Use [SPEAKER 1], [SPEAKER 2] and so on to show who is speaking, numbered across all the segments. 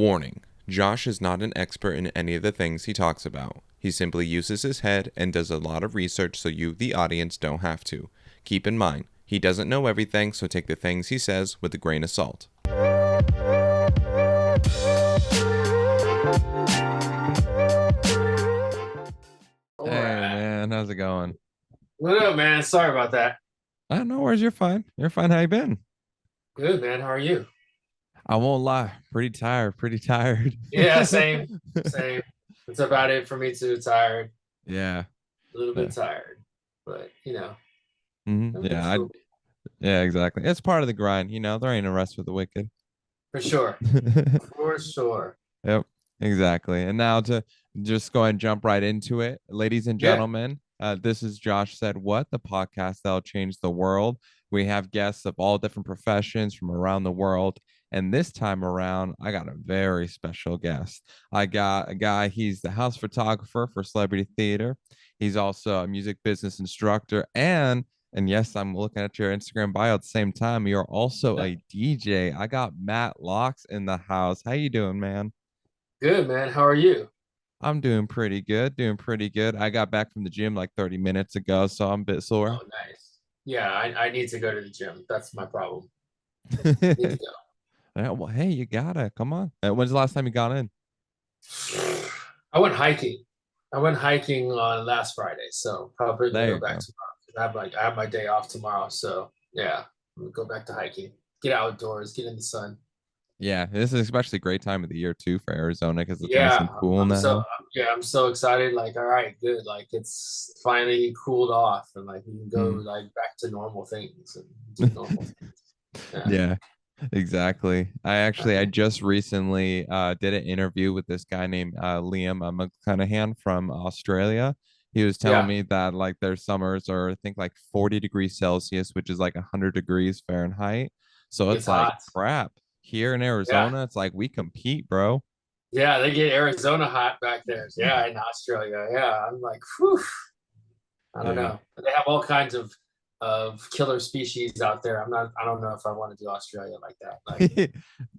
[SPEAKER 1] Warning: Josh is not an expert in any of the things he talks about. He simply uses his head and does a lot of research so you, the audience, don't have to. Keep in mind, he doesn't know everything, so take the things he says with a grain of salt.
[SPEAKER 2] All
[SPEAKER 3] Hey
[SPEAKER 2] right.
[SPEAKER 3] man, how's it going?
[SPEAKER 2] What up, man? Sorry about that.
[SPEAKER 3] I don't know, where's you're fine. You're fine. How you been?
[SPEAKER 2] Good, man. How are you?
[SPEAKER 3] I won't lie, pretty tired, pretty tired.
[SPEAKER 2] Yeah, same. Same. That's about it for me too. Tired.
[SPEAKER 3] Yeah.
[SPEAKER 2] A little
[SPEAKER 3] Yeah.
[SPEAKER 2] bit tired. But
[SPEAKER 3] Yeah,
[SPEAKER 2] everything's cool.
[SPEAKER 3] yeah, exactly. It's part of the grind, there ain't a rest for the wicked.
[SPEAKER 2] For sure. For sure.
[SPEAKER 3] Yep, exactly. And now to just go and jump right into it, ladies and
[SPEAKER 2] Yeah.
[SPEAKER 3] gentlemen, this is Josh Said What, the podcast that'll change the world. We have guests of all different professions from around the world. And this time around, I got a very special guest. I got a guy, he's the house photographer for Celebrity Theater. He's also a music business instructor. And yes, I'm looking at your Instagram bio at the same time. You're also a DJ. I got Matt Locks in the house. How you doing, man?
[SPEAKER 2] Good, man. How are you?
[SPEAKER 3] I'm doing pretty good, doing pretty good. I got back from the gym like 30 minutes ago, so I'm a bit sore.
[SPEAKER 2] Oh, nice. Yeah, I need to go to the gym. That's my problem. Need to
[SPEAKER 3] Yeah, well, hey, you gotta come on. When's the last time you got in?
[SPEAKER 2] go. I went hiking. I went hiking on last Friday, so probably gonna
[SPEAKER 3] There
[SPEAKER 2] go
[SPEAKER 3] you
[SPEAKER 2] back
[SPEAKER 3] go.
[SPEAKER 2] tomorrow. I have my day off tomorrow, so yeah, I'm gonna go back to hiking. Get outdoors, get in the sun.
[SPEAKER 3] Yeah, this is especially a great time of the year too for Arizona because it's nice
[SPEAKER 2] Yeah,
[SPEAKER 3] and cool
[SPEAKER 2] I'm so
[SPEAKER 3] now.
[SPEAKER 2] yeah, I'm so excited. Like, all right, good. Like it's finally cooled off, and like we can go
[SPEAKER 3] Mm.
[SPEAKER 2] like back to normal things and do normal things. Yeah.
[SPEAKER 3] Yeah, exactly. I just recently did an interview with this guy named Liam McConaughey from Australia. He was telling
[SPEAKER 2] Yeah,
[SPEAKER 3] me that like their summers are I think like 40 degrees Celsius, which is like 100 degrees Fahrenheit. So
[SPEAKER 2] it's
[SPEAKER 3] it's like
[SPEAKER 2] hot.
[SPEAKER 3] crap. Here in
[SPEAKER 2] Yeah,
[SPEAKER 3] Arizona, it's like we compete, bro.
[SPEAKER 2] yeah, they get Arizona hot back there. Yeah, in Australia. Yeah, I'm like, whew, I don't
[SPEAKER 3] Yeah.
[SPEAKER 2] know. They have all kinds of killer species out there. I don't know if I want to do Australia like that. Like,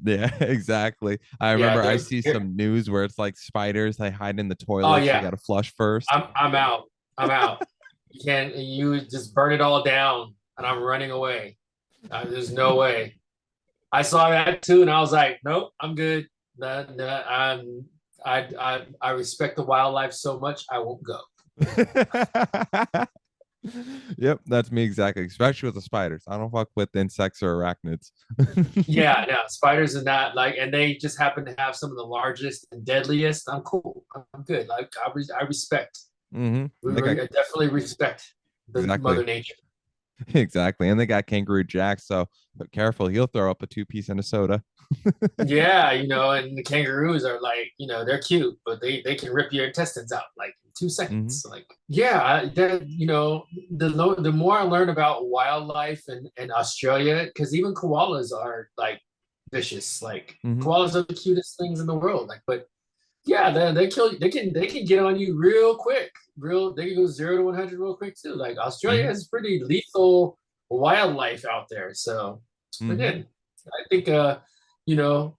[SPEAKER 3] Yeah, exactly. I
[SPEAKER 2] yeah,
[SPEAKER 3] remember I
[SPEAKER 2] they're
[SPEAKER 3] see
[SPEAKER 2] here.
[SPEAKER 3] some news where it's like spiders, they hide in the
[SPEAKER 2] Oh
[SPEAKER 3] toilets. You
[SPEAKER 2] yeah,
[SPEAKER 3] got to flush first.
[SPEAKER 2] I'm out. I'm out. You just burn it all down, and I'm running away. There's no way. I saw that too, and I was like, nope, I'm good. I respect the wildlife so much, I won't go.
[SPEAKER 3] Yep, that's me exactly, especially with the spiders. I don't fuck with insects or arachnids.
[SPEAKER 2] Yeah, no, spiders and that like, and they just happen to have some of the largest and deadliest. I'm cool. I'm good. Like I respect.
[SPEAKER 3] They got
[SPEAKER 2] I definitely respect the
[SPEAKER 3] exactly,
[SPEAKER 2] Mother Nature.
[SPEAKER 3] exactly, and they got Kangaroo Jack. So, but careful, he'll throw up a two-piece and a soda.
[SPEAKER 2] Yeah, and the kangaroos are like, they're cute, but they can rip your intestines out like in 2 seconds. Like, yeah, the more I learn about wildlife and Australia, because even koalas are like vicious. Like
[SPEAKER 3] hmm
[SPEAKER 2] koalas are the cutest things in the world. Like, but yeah, they kill you. They can get on you real quick. They can go 0 to 100 real quick too. Like Australia
[SPEAKER 3] hmm
[SPEAKER 2] has pretty lethal wildlife out there. So
[SPEAKER 3] hmm
[SPEAKER 2] again, I think you know,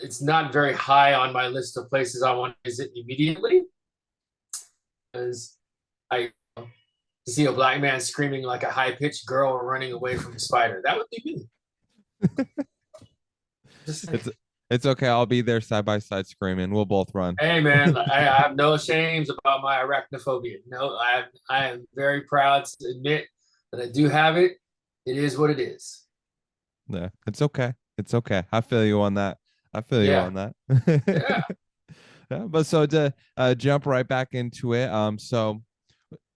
[SPEAKER 2] it's not very high on my list of places I want to visit immediately because I see a black man screaming like a high pitched girl running away from a spider. That would be me. Just saying.
[SPEAKER 3] It's it's okay. I'll be there side by side screaming. We'll both run.
[SPEAKER 2] Hey man, I have no shames about my arachnophobia. No, I am very proud to admit that I do have it. It is what it is.
[SPEAKER 3] Yeah, it's okay. It's okay. I feel you on that. I feel you
[SPEAKER 2] Yeah,
[SPEAKER 3] on that.
[SPEAKER 2] yeah,
[SPEAKER 3] Yeah, but so to jump right back into it, so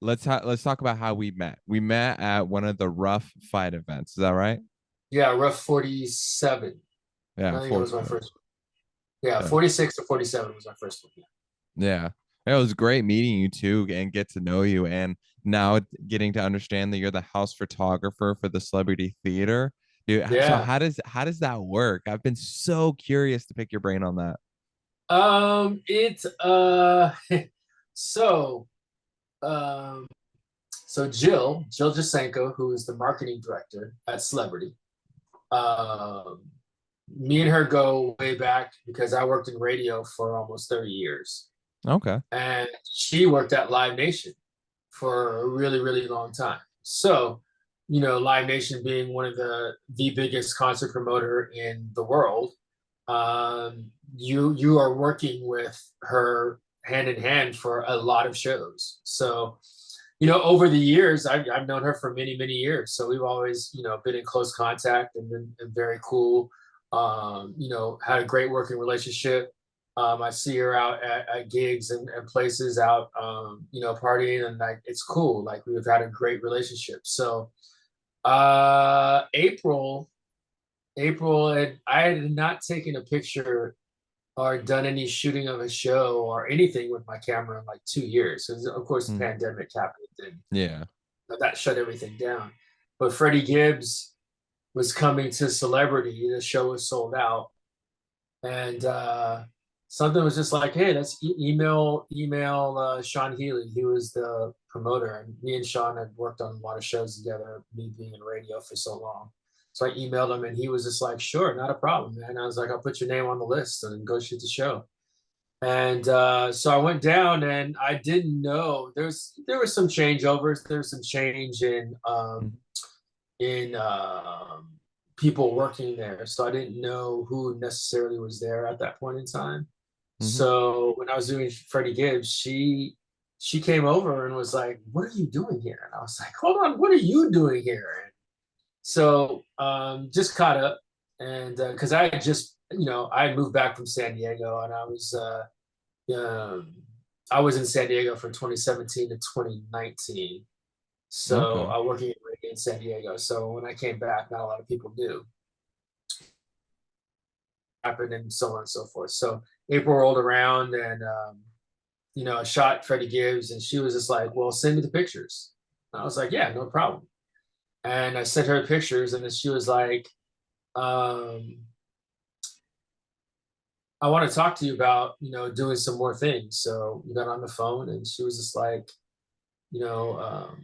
[SPEAKER 3] let's talk about how we met. We met at one of the Rough Fight events. Is that right?
[SPEAKER 2] yeah. Rough 47. I
[SPEAKER 3] Yeah,
[SPEAKER 2] think that was my first one. Yeah,
[SPEAKER 3] yeah,
[SPEAKER 2] 46 to 47 was my first one.
[SPEAKER 3] yeah. It was great meeting you too and get to know you, and now getting to understand that you're the house photographer for the Celebrity Theater. Dude, so
[SPEAKER 2] Yeah.
[SPEAKER 3] how does that work? I've been so curious to pick your brain on that.
[SPEAKER 2] It's so um so Jill Jasenko, who is the marketing director at Celebrity, um me and her go way back because I worked in radio for almost 30 years.
[SPEAKER 3] Okay.
[SPEAKER 2] And she worked at Live Nation for a really, really long time. So, you know, Live Nation being one of the biggest concert promoter in the world, you are working with her hand in hand for a lot of shows. So, you know, over the years, I've known her for many, many years. So we've always, you know, been in close contact and been very cool. You know, had a great working relationship. I see her out at gigs and places out, you know, partying, and like it's cool. Like we've had a great relationship. So April, and I had not taken a picture or done any shooting of a show or anything with my camera in like 2 years. So of course, the pandemic happened and
[SPEAKER 3] Yeah.
[SPEAKER 2] that shut everything down. But Freddie Gibbs was coming to Celebrity. The show was sold out, and something was just like, hey, let's email Sean Healy. He was the promoter, and me and Sean had worked on a lot of shows together, me being in radio for so long. So I emailed him and he was just like, sure, not a problem, man. I was like, I'll put your name on the list and go shoot the show. And so I went down and I didn't know there were some changeovers. There was some change in people working there. So I didn't know who necessarily was there at that point in time. So when I was doing Freddie Gibbs, she came over and was like, "What are you doing here?" And I was like, "Hold on, what are you doing here?" And so just caught up, and because I had just, you know, I had moved back from San Diego, and I was in San Diego from 2017 to 2019. So
[SPEAKER 3] Okay.
[SPEAKER 2] working in radio in San Diego. So when I came back, not a lot of people knew happened and so on and so forth. So April rolled around and you know, I shot Freddie Gibbs and she was just like, well, send me the pictures. And I was like, yeah, no problem. And I sent her the pictures and then she was like, I want to talk to you about, you know, doing some more things. So we got on the phone and she was just like, you know,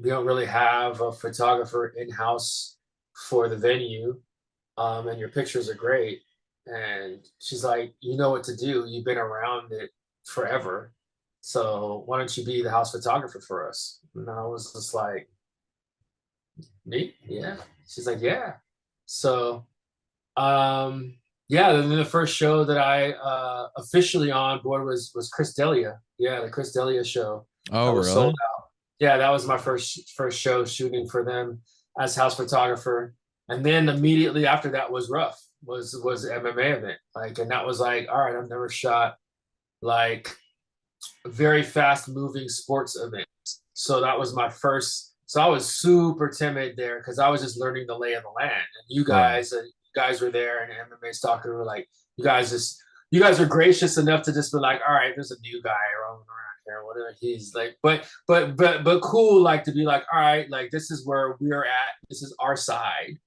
[SPEAKER 2] we don't really have a photographer in-house for the venue. And your pictures are great. And she's like, you know what to do. You've been around it forever. So why don't you be the house photographer for us? And I was just like, me? Yeah. She's like, yeah. So yeah, then the first show that I officially on board was Chris D'Elia. Yeah, the Chris D'Elia show.
[SPEAKER 3] Oh,
[SPEAKER 2] That was
[SPEAKER 3] really?
[SPEAKER 2] sold out. Yeah, that was my first show shooting for them as house photographer. And then immediately after that was Rough, was the MMA event. Like, and that was like, all right, I've never shot like a very fast moving sports event. So that was my first. So I was super timid there because I was just learning the lay of the land. And you
[SPEAKER 3] Right.
[SPEAKER 2] guys were there, and MMA stalker were like, you guys are gracious enough to just be like, all right, there's a new guy roaming around here, whatever. He's like, but cool, like to be like, all right, like this is where we're at. This is our side.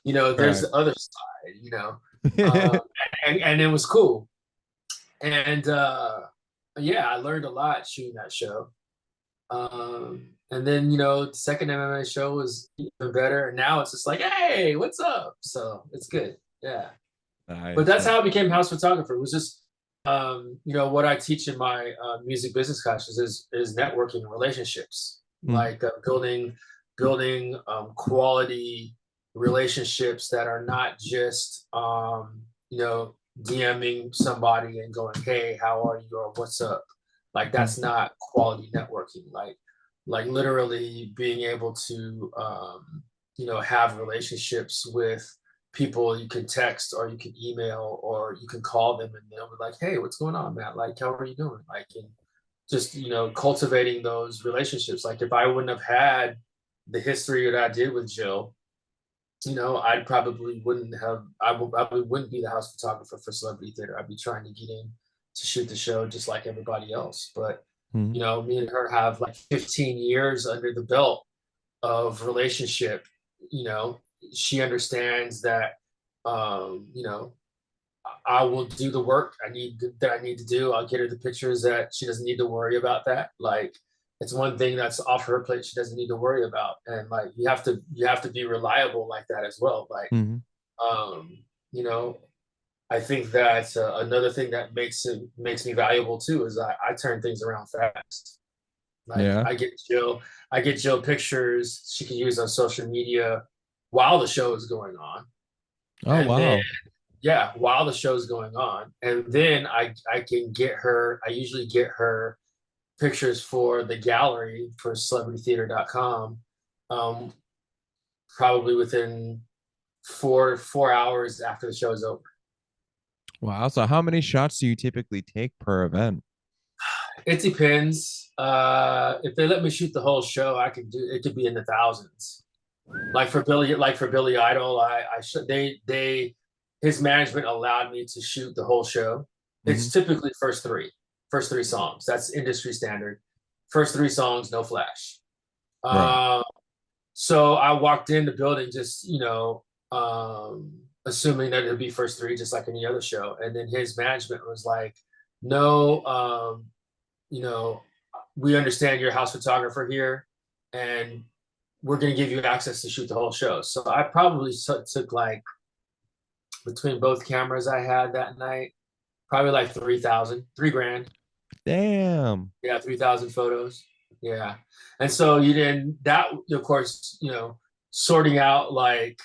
[SPEAKER 2] You know, there's
[SPEAKER 3] Right.
[SPEAKER 2] the other side. You know, uh, and it was cool. And yeah, I learned a lot shooting that show. And then, you know, the second MMA show was even better. And now it's just like, hey, what's up? So it's good. Yeah. But
[SPEAKER 3] Nice.
[SPEAKER 2] that's how I became house photographer. It was just, you know, what I teach in my music business classes is networking and relationships, like building quality relationships that are not just, you know, DMing somebody and going, hey, how are you? Or what's up? Like that's not quality networking. Like literally being able to, you know, have relationships with people you can text or you can email or you can call them and they'll be like, hey, what's going on, Matt? Like, how are you doing? Like, and just, you know, cultivating those relationships. Like if I wouldn't have had the history that I did with Jill, you know, I probably wouldn't have, I probably wouldn't be the house photographer for Celebrity Theater. I'd be trying to get in to shoot the show just like everybody else. But, you know, me and her have like 15 years under the belt of relationship. You know, she understands that, you know, I will do the work I need to do. I'll get her the pictures that she doesn't need to worry about that. Like it's one thing that's off her plate she doesn't need to worry about. And like you have to be reliable like that as well. Like
[SPEAKER 3] Mhm.
[SPEAKER 2] um, I think that another thing that makes me valuable too is I turn things around fast. Like
[SPEAKER 3] Yeah.
[SPEAKER 2] I get Jill pictures she can use on social media while the show is going on,
[SPEAKER 3] Oh,
[SPEAKER 2] and then
[SPEAKER 3] wow.
[SPEAKER 2] yeah, while the show's going on, and then I can get her. I usually get her pictures for the gallery for celebritytheatre.com, um, probably within four hours after the show is over.
[SPEAKER 3] Wow. So how many shots do you typically take per event?
[SPEAKER 2] It depends. If they let me shoot the whole show, I could do it. Could be in the thousands. Like for Billy Idol, I should they his management allowed me to shoot the whole show.
[SPEAKER 3] Hmm.
[SPEAKER 2] It's typically first three songs. That's industry standard. First three songs, no flash.
[SPEAKER 3] Right.
[SPEAKER 2] Um, so I walked in the building just assuming that it'd be first three, just like any other show. And then his management was like, "No, you know, we understand you're a house photographer here, and we're going to give you access to shoot the whole show." So I probably took like between both cameras I had that night, probably like 3,000, 3 grand.
[SPEAKER 3] Damn.
[SPEAKER 2] Yeah, 3,000 photos. Yeah. And so you didn't, that, of course, sorting out like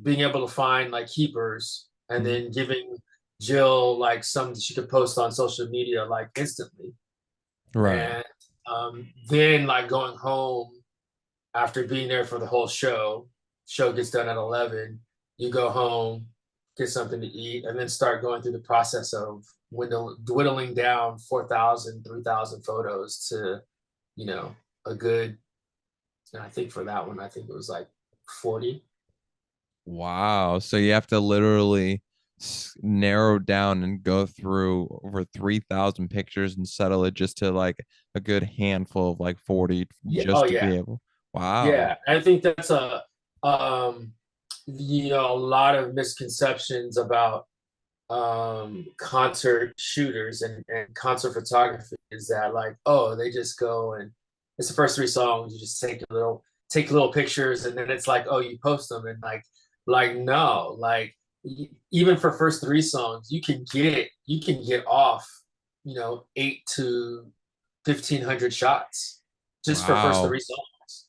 [SPEAKER 2] being able to find like keepers and
[SPEAKER 3] Mhm.
[SPEAKER 2] then giving Jill like some she could post on social media like instantly.
[SPEAKER 3] Right.
[SPEAKER 2] And then like going home after being there for the whole show gets done at 11, you go home, get something to eat, and then start going through the process of dwindling down 4,000, 3,000 photos to, you know, a good, and I think for that one, I think it was like 40.
[SPEAKER 3] Wow. So you have to literally narrow down and go through over 3,000 pictures and settle it just to like a good handful of like 40
[SPEAKER 2] Yeah. Oh
[SPEAKER 3] just to
[SPEAKER 2] yeah.
[SPEAKER 3] be able. Wow.
[SPEAKER 2] Yeah. I think that's um, a lot of misconceptions about concert shooters and concert photography is that like, oh, they just go and it's the first three songs, you just take little pictures and then it's like, oh, you post them and like no, like even for first three songs, you can get off, 8 to 1,500 shots just for first
[SPEAKER 3] Wow.
[SPEAKER 2] three songs.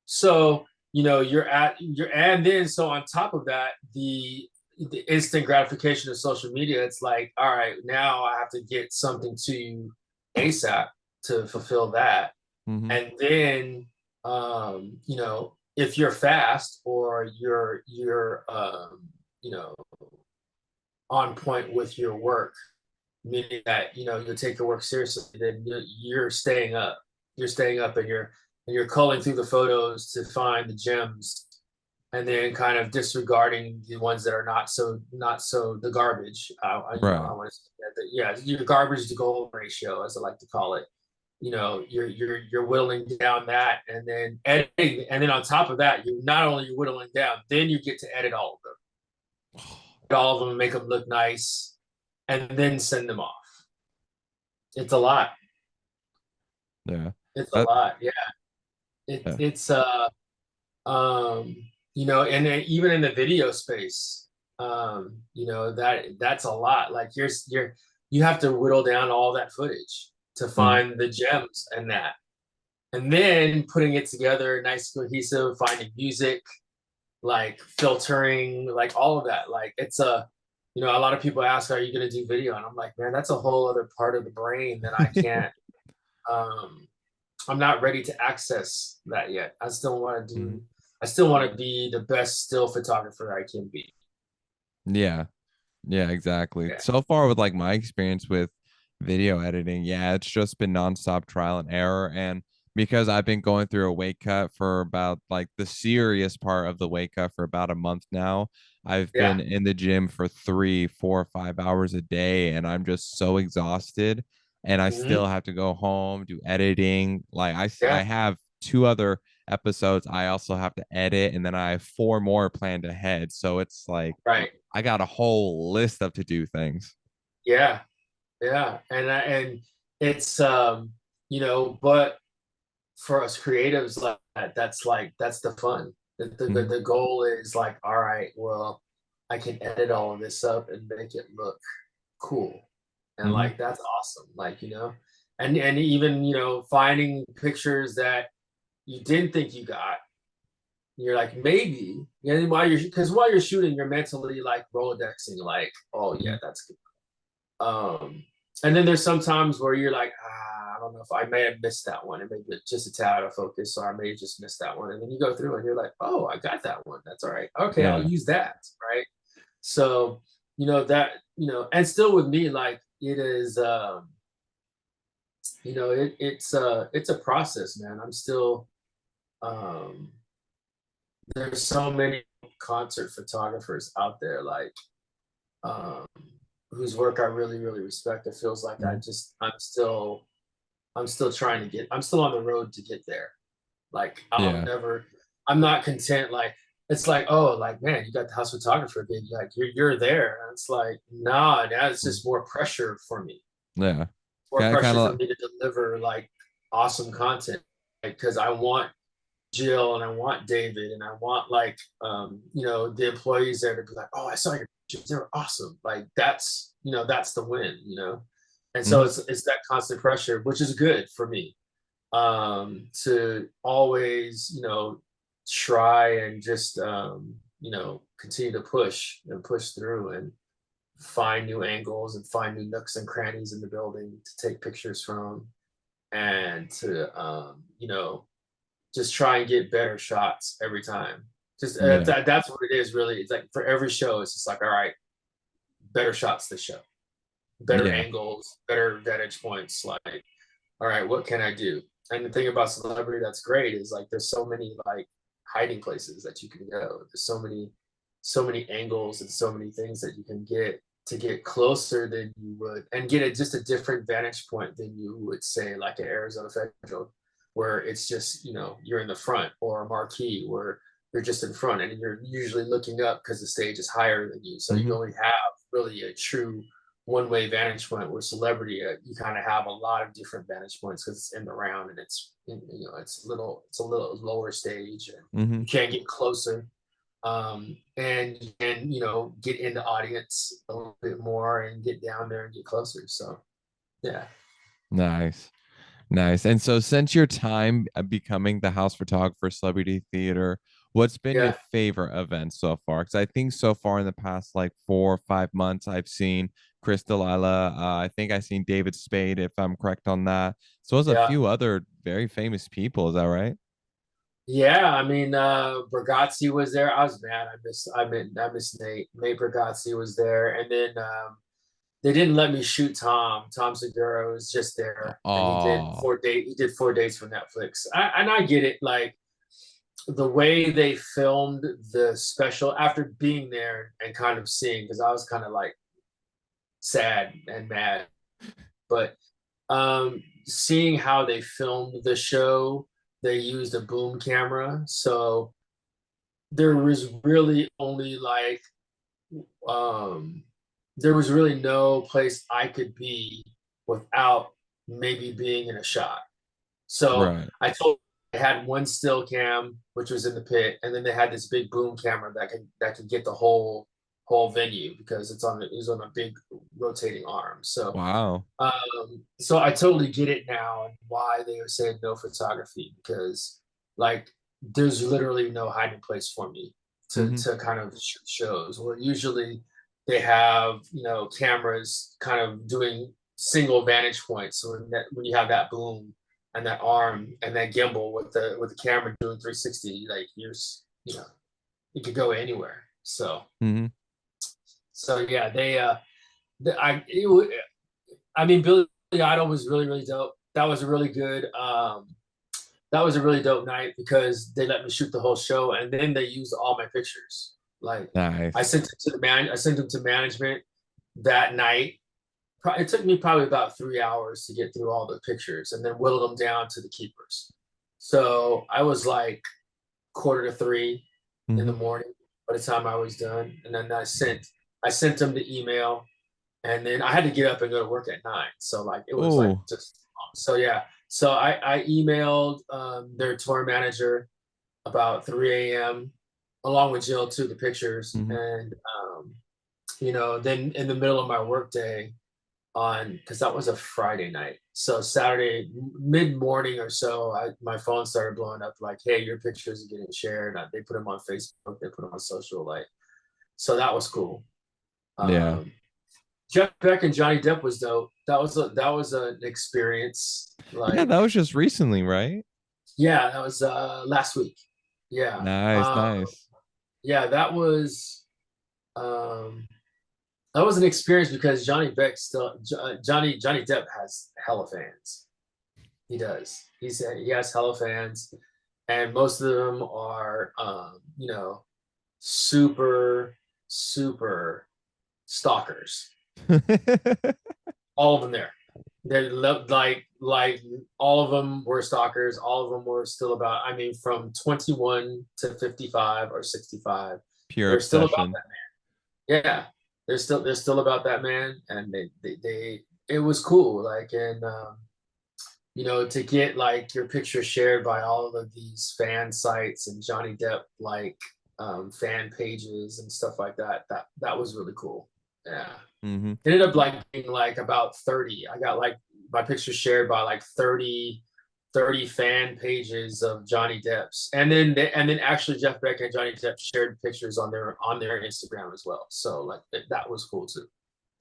[SPEAKER 2] So, and then so on top of that, the instant gratification of social media, it's like, all right, now I have to get something to you ASAP to fulfill that.
[SPEAKER 3] Hmm.
[SPEAKER 2] And then, if you're fast or you're you know, on point with your work, meaning that, you take your work seriously, then you're staying up. You're staying up and you're culling through the photos to find the gems and then kind of disregarding the ones that are not so the garbage.
[SPEAKER 3] Right.
[SPEAKER 2] I want to say that, yeah, your garbage to gold ratio, as I like to call it. You're whittling down that, and then editing, and then on top of that, you not only you're whittling down, then you get to edit all of them, and make them look nice, and then send them off. It's a lot.
[SPEAKER 3] Yeah.
[SPEAKER 2] It's a
[SPEAKER 3] That,
[SPEAKER 2] lot. Yeah.
[SPEAKER 3] yeah.
[SPEAKER 2] It's um and then even in the video space, that's a lot. Like you have to whittle down all that footage to
[SPEAKER 3] Mhm.
[SPEAKER 2] find the gems and that, and then putting it together nice, cohesive, finding music, like filtering, like all of that. Like it's a lot of people ask, are you going to do video? And I'm like, man, that's a whole other part of the brain that I can't um I'm not ready to access that yet.
[SPEAKER 3] Mhm.
[SPEAKER 2] I still want to be the best still photographer I can be.
[SPEAKER 3] Yeah. Yeah, exactly.
[SPEAKER 2] Yeah.
[SPEAKER 3] So far with like my experience with video editing, yeah, it's just been nonstop trial and error. And because I've been going through a weight cut for about like the serious part of the weight cut for about a month now, I've
[SPEAKER 2] Yeah.
[SPEAKER 3] been in the gym for 3, 4, 5 hours a day, and I'm just so exhausted. And I
[SPEAKER 2] Hmm.
[SPEAKER 3] still have to go home, do editing. Like I
[SPEAKER 2] Yeah.
[SPEAKER 3] have two other episodes I also have to edit, and then I have four more planned ahead. So it's like
[SPEAKER 2] Right.
[SPEAKER 3] I got a whole list of to do things.
[SPEAKER 2] Yeah. Yeah. And it's but for us creatives, like that's the fun. The
[SPEAKER 3] Mhm.
[SPEAKER 2] goal is like, all right, well, I can edit all of this up and make it look cool. And
[SPEAKER 3] Mm-hmm.
[SPEAKER 2] like that's awesome. Like, and even, finding pictures that you didn't think you got. You're like, maybe. And while you're shooting, you're mentally like Rolodexing, like, oh yeah, that's good. And then there's some times where you're like, I don't know if I may have missed that one. It may be just a tad out of focus, or I may have just missed that one. And then you go through and you're like, oh, I got that one. That's all right. Okay, I'll
[SPEAKER 3] Yeah.
[SPEAKER 2] use that. Right. So, and still with me, like it is, it's a process, man. I'm still, um, there's so many concert photographers out there, like, um, whose work I really, really respect. It feels like I'm still trying to I'm still on the road to get there. Like
[SPEAKER 3] Yeah.
[SPEAKER 2] I'm not content. Like it's like, oh, like man, you got the house photographer gig. Like you're there. And it's like, nah, now it's just more pressure for me.
[SPEAKER 3] Yeah.
[SPEAKER 2] More
[SPEAKER 3] Kind
[SPEAKER 2] pressure for
[SPEAKER 3] of
[SPEAKER 2] me to deliver like awesome content. Because I want Jill and I want David and I want like the employees there to be like, oh, I saw your pictures, they were awesome. Like that's the win. And so
[SPEAKER 3] Mhm.
[SPEAKER 2] it's that constant pressure, which is good for me. To always, try and just continue to push and push through and find new angles and find new nooks and crannies in the building to take pictures from and to just try and get better shots every time. Just
[SPEAKER 3] Yeah.
[SPEAKER 2] that's what it is, really. It's like for every show, it's just like, all right, better shots this show, better
[SPEAKER 3] Yeah.
[SPEAKER 2] angles, better vantage points. Like, all right, what can I do? And the thing about celebrity that's great is like there's so many like hiding places that you can go. There's so many angles and so many things that you can get to get closer than you would and get just a different vantage point than you would say like at Arizona Federal, where it's just you're in the front, or a marquee where you're just in front and you're usually looking up because the stage is higher than you, so you
[SPEAKER 3] Hmm.
[SPEAKER 2] only have really a true one-way vantage point. With celebrity, you kind of have a lot of different vantage points because it's in the round and it's a little lower stage and
[SPEAKER 3] Hmm.
[SPEAKER 2] you can't get closer, and get in the audience a little bit more and get down there and get closer. So yeah.
[SPEAKER 3] Nice. Nice. And so, since your time becoming the house photographer, Celebrity Theater, what's been your
[SPEAKER 2] Yeah.
[SPEAKER 3] favorite event so far? Because I think so far in the past like 4 or 5 months, I've seen Chris D'Elia. I think I've seen David Spade, if I'm correct on that. So, there's a
[SPEAKER 2] Yeah.
[SPEAKER 3] few other very famous people. Is that right?
[SPEAKER 2] Yeah, I mean, Bergazzi was there. I was mad. I miss Nate Bergazzi was there, and then they didn't let me shoot Tom. Tom Segura was just there, and
[SPEAKER 3] Oh,
[SPEAKER 2] he did 4 days for Netflix. And I get it, like the way they filmed the special after being there and kind of seeing, because I was kind of like sad and mad, but seeing how they filmed the show, they used a boom camera, so there was really only like um there was really no place I could be without maybe being in a shot. So
[SPEAKER 3] right.
[SPEAKER 2] I had one still cam which was in the pit, and then they had this big boom camera that could get the whole venue because it was on a big rotating arm.
[SPEAKER 3] Wow.
[SPEAKER 2] So I totally get it now and why they were saying no photography, because like there's literally no hiding place for me
[SPEAKER 3] Hmm.
[SPEAKER 2] to kind of shoot shows. Where usually they have cameras kind of doing single vantage points. So when you have that boom and that arm and that gimbal with the camera doing 360, like you could go anywhere.
[SPEAKER 3] Hmm.
[SPEAKER 2] So yeah, I mean, Billy Idol was really, really dope. That was a really dope night because they let me shoot the whole show and then they used all my pictures. Like
[SPEAKER 3] Nice.
[SPEAKER 2] I sent them to management that night. It took me probably about 3 hours to get through all the pictures and then whittled them down to the keepers. So I was like 2:45 in the
[SPEAKER 3] Hmm.
[SPEAKER 2] morning by the time I was done. And then I sent them the email, and then I had to get up and go to work at 9. So like it was like
[SPEAKER 3] Oh,
[SPEAKER 2] just so yeah. So I emailed their tour manager about 3 a.m. along with Jill too, the pictures.
[SPEAKER 3] Mhm.
[SPEAKER 2] And then in the middle of my workday because that was a Friday night. So Saturday mid-morning or so, my phone started blowing up like, hey, your pictures are getting shared. They put them on Facebook, they put them on social, like, so that was cool.
[SPEAKER 3] Yeah.
[SPEAKER 2] Jeff Beck and Johnny Depp was dope. That was an experience.
[SPEAKER 3] Yeah,
[SPEAKER 2] Like,
[SPEAKER 3] that was just recently, right?
[SPEAKER 2] yeah, that was last week. Yeah.
[SPEAKER 3] Nice, nice.
[SPEAKER 2] Yeah, um that was an experience because Johnny Depp has hella fans. He does. He has hella fans, and most of them are super super stalkers. All of them there. They like all of them were stalkers. All of them were still about. I mean, from 21 to 55 or 65,
[SPEAKER 3] Pure
[SPEAKER 2] they're still about
[SPEAKER 3] obsession.
[SPEAKER 2] that. Yeah, they're still about that man, and they it was cool. Like, and to get like your picture shared by all of these fan sites and Johnny Depp like fan pages and stuff like that. That was really cool. Yeah.
[SPEAKER 3] Hmm.
[SPEAKER 2] It ended up like being like about 30. I got like my picture shared by like 30 fan pages of Johnny Depp's. And then actually Jeff Beck and Johnny Depp shared pictures on their Instagram as well. So like that was cool too.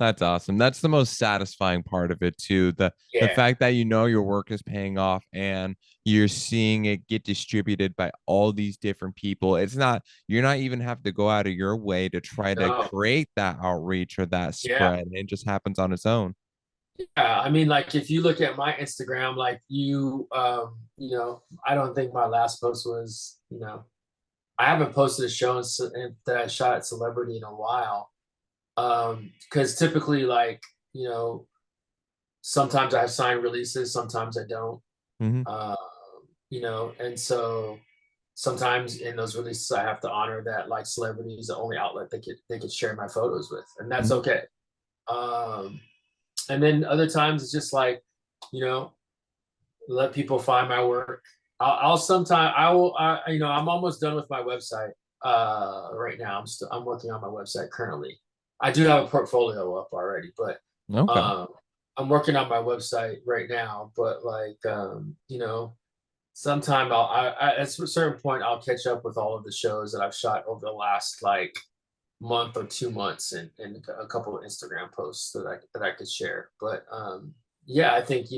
[SPEAKER 3] That's awesome. That's the most satisfying part of it too. The
[SPEAKER 2] Yeah.
[SPEAKER 3] fact that you know your work is paying off and you're seeing it get distributed by all these different people. You're not even have to go out of your way to try to
[SPEAKER 2] No.
[SPEAKER 3] create that outreach or that
[SPEAKER 2] Yeah.
[SPEAKER 3] spread. It just happens on its own.
[SPEAKER 2] Yeah, I mean, like if you look at my Instagram, like I don't think my last post was, I haven't posted a show that I shot at Celebrity in a while. Because typically, like, sometimes I have signed releases, sometimes I don't.
[SPEAKER 3] Hmm.
[SPEAKER 2] Um, and so sometimes in those releases I have to honor that like Celebrity is the only outlet they could share my photos with, and that's
[SPEAKER 3] Hmm.
[SPEAKER 2] okay. Um, and then other times it's just like, you know, let people find my work. I'll sometime I will I'm almost done with my website right now. I'm working on my website currently. I do have a portfolio up already, but
[SPEAKER 3] Okay.
[SPEAKER 2] um I'm working on my website right now. But like sometime at a certain point I'll catch up with all of the shows that I've shot over the last like month or 2 months, and a couple of Instagram posts that I could share. But yeah, I think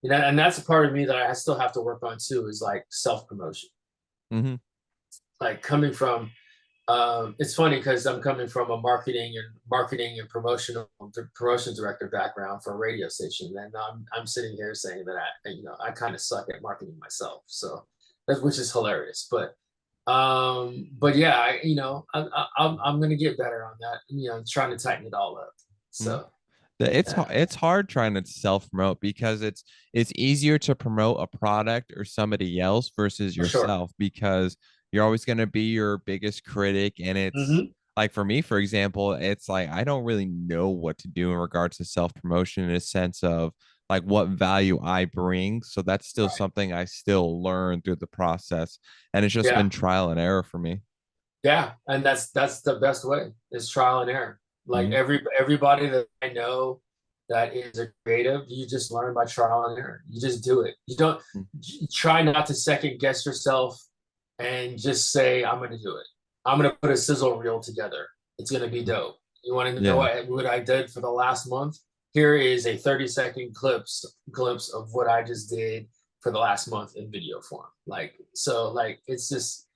[SPEAKER 2] and that's a part of me that I still have to work on too, is like self promotion.
[SPEAKER 3] Hmm.
[SPEAKER 2] Like coming from, it's funny because I'm coming from a marketing and promotion director background for a radio station, and I'm sitting here saying that I kind of suck at marketing myself. So which is hilarious, but yeah, I'm gonna get better on that. Trying to tighten it all up.
[SPEAKER 3] Hmm.
[SPEAKER 2] So yeah,
[SPEAKER 3] It's hard trying to self promote because it's easier to promote a product or somebody else versus
[SPEAKER 2] for sure.
[SPEAKER 3] yourself because you're always going to be your biggest critic. And it's
[SPEAKER 2] Hmm.
[SPEAKER 3] like for me, for example, it's like I don't really know what to do in regards to self promotion in a sense of like what value I bring. So that's still
[SPEAKER 2] Right.
[SPEAKER 3] something I still learn through the process. And it's just
[SPEAKER 2] Yeah.
[SPEAKER 3] been trial and error for me.
[SPEAKER 2] Yeah, and that's the best way is trial and error. Like
[SPEAKER 3] Mhm.
[SPEAKER 2] everybody that I know that is a creative, you just learn by trial and error. You just do it. You don't try not to second guess yourself and just say, I'm gonna do it. I'm gonna put a sizzle reel together. It's gonna be dope. You want to know
[SPEAKER 3] Yeah.
[SPEAKER 2] what I did for the last month? Here is a 30-second glimpse of what I just did for the last month in video form. Like so, like it's just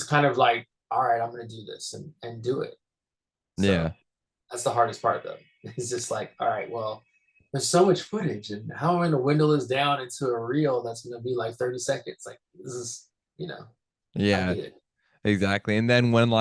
[SPEAKER 2] kind of like, all right, I'm gonna do this and do it. So
[SPEAKER 3] Yeah.
[SPEAKER 2] that's the hardest part though. It's just like, all right, well, there's so much footage, and how am I gonna window this down into a reel that's gonna be like 30 seconds? Like this is, I
[SPEAKER 3] Yeah.
[SPEAKER 2] get it.
[SPEAKER 3] Exactly. And then when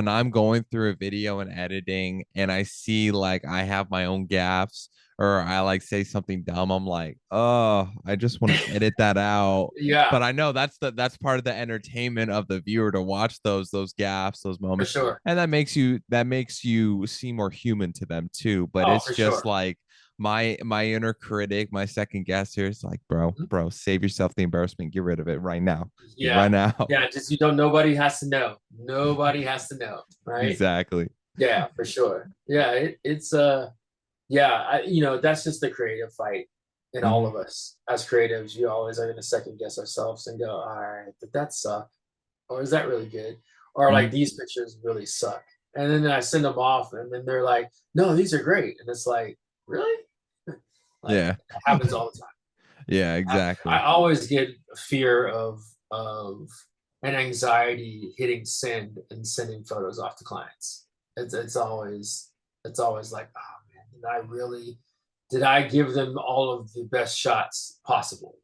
[SPEAKER 3] I'm going through a video and editing and I see like I have my own gaffes or I like say something dumb, I'm like, oh, I just want to edit that out.
[SPEAKER 2] Yeah,
[SPEAKER 3] But I know that's part of the entertainment of the viewer to watch those gaffes, those
[SPEAKER 2] for
[SPEAKER 3] moments.
[SPEAKER 2] sure.
[SPEAKER 3] And that makes you seem more human to them too. But
[SPEAKER 2] Oh,
[SPEAKER 3] it's
[SPEAKER 2] for
[SPEAKER 3] just
[SPEAKER 2] sure.
[SPEAKER 3] like my inner critic, my second guess here is like, bro, save yourself the embarrassment. Get rid of it right now.
[SPEAKER 2] Yeah.
[SPEAKER 3] Right now.
[SPEAKER 2] Yeah. Just, nobody has to know. Nobody has to know. Right.
[SPEAKER 3] Exactly.
[SPEAKER 2] Yeah, for sure. Yeah. Yeah, that's just the creative fight in all
[SPEAKER 3] Mhm.
[SPEAKER 2] of us as creatives. You always are going to second guess ourselves and go, all right, did that suck? Or is that really good? Or like
[SPEAKER 3] Mhm.
[SPEAKER 2] these pictures really suck. And then I send them off and then they're like, no, these are great. And it's like, really? Like
[SPEAKER 3] Yeah.
[SPEAKER 2] it happens all the time.
[SPEAKER 3] Yeah,
[SPEAKER 2] I
[SPEAKER 3] exactly.
[SPEAKER 2] always get a fear of an anxiety hitting send and sending photos off to clients. It's always like, oh man, did I give them all of the best shots possible?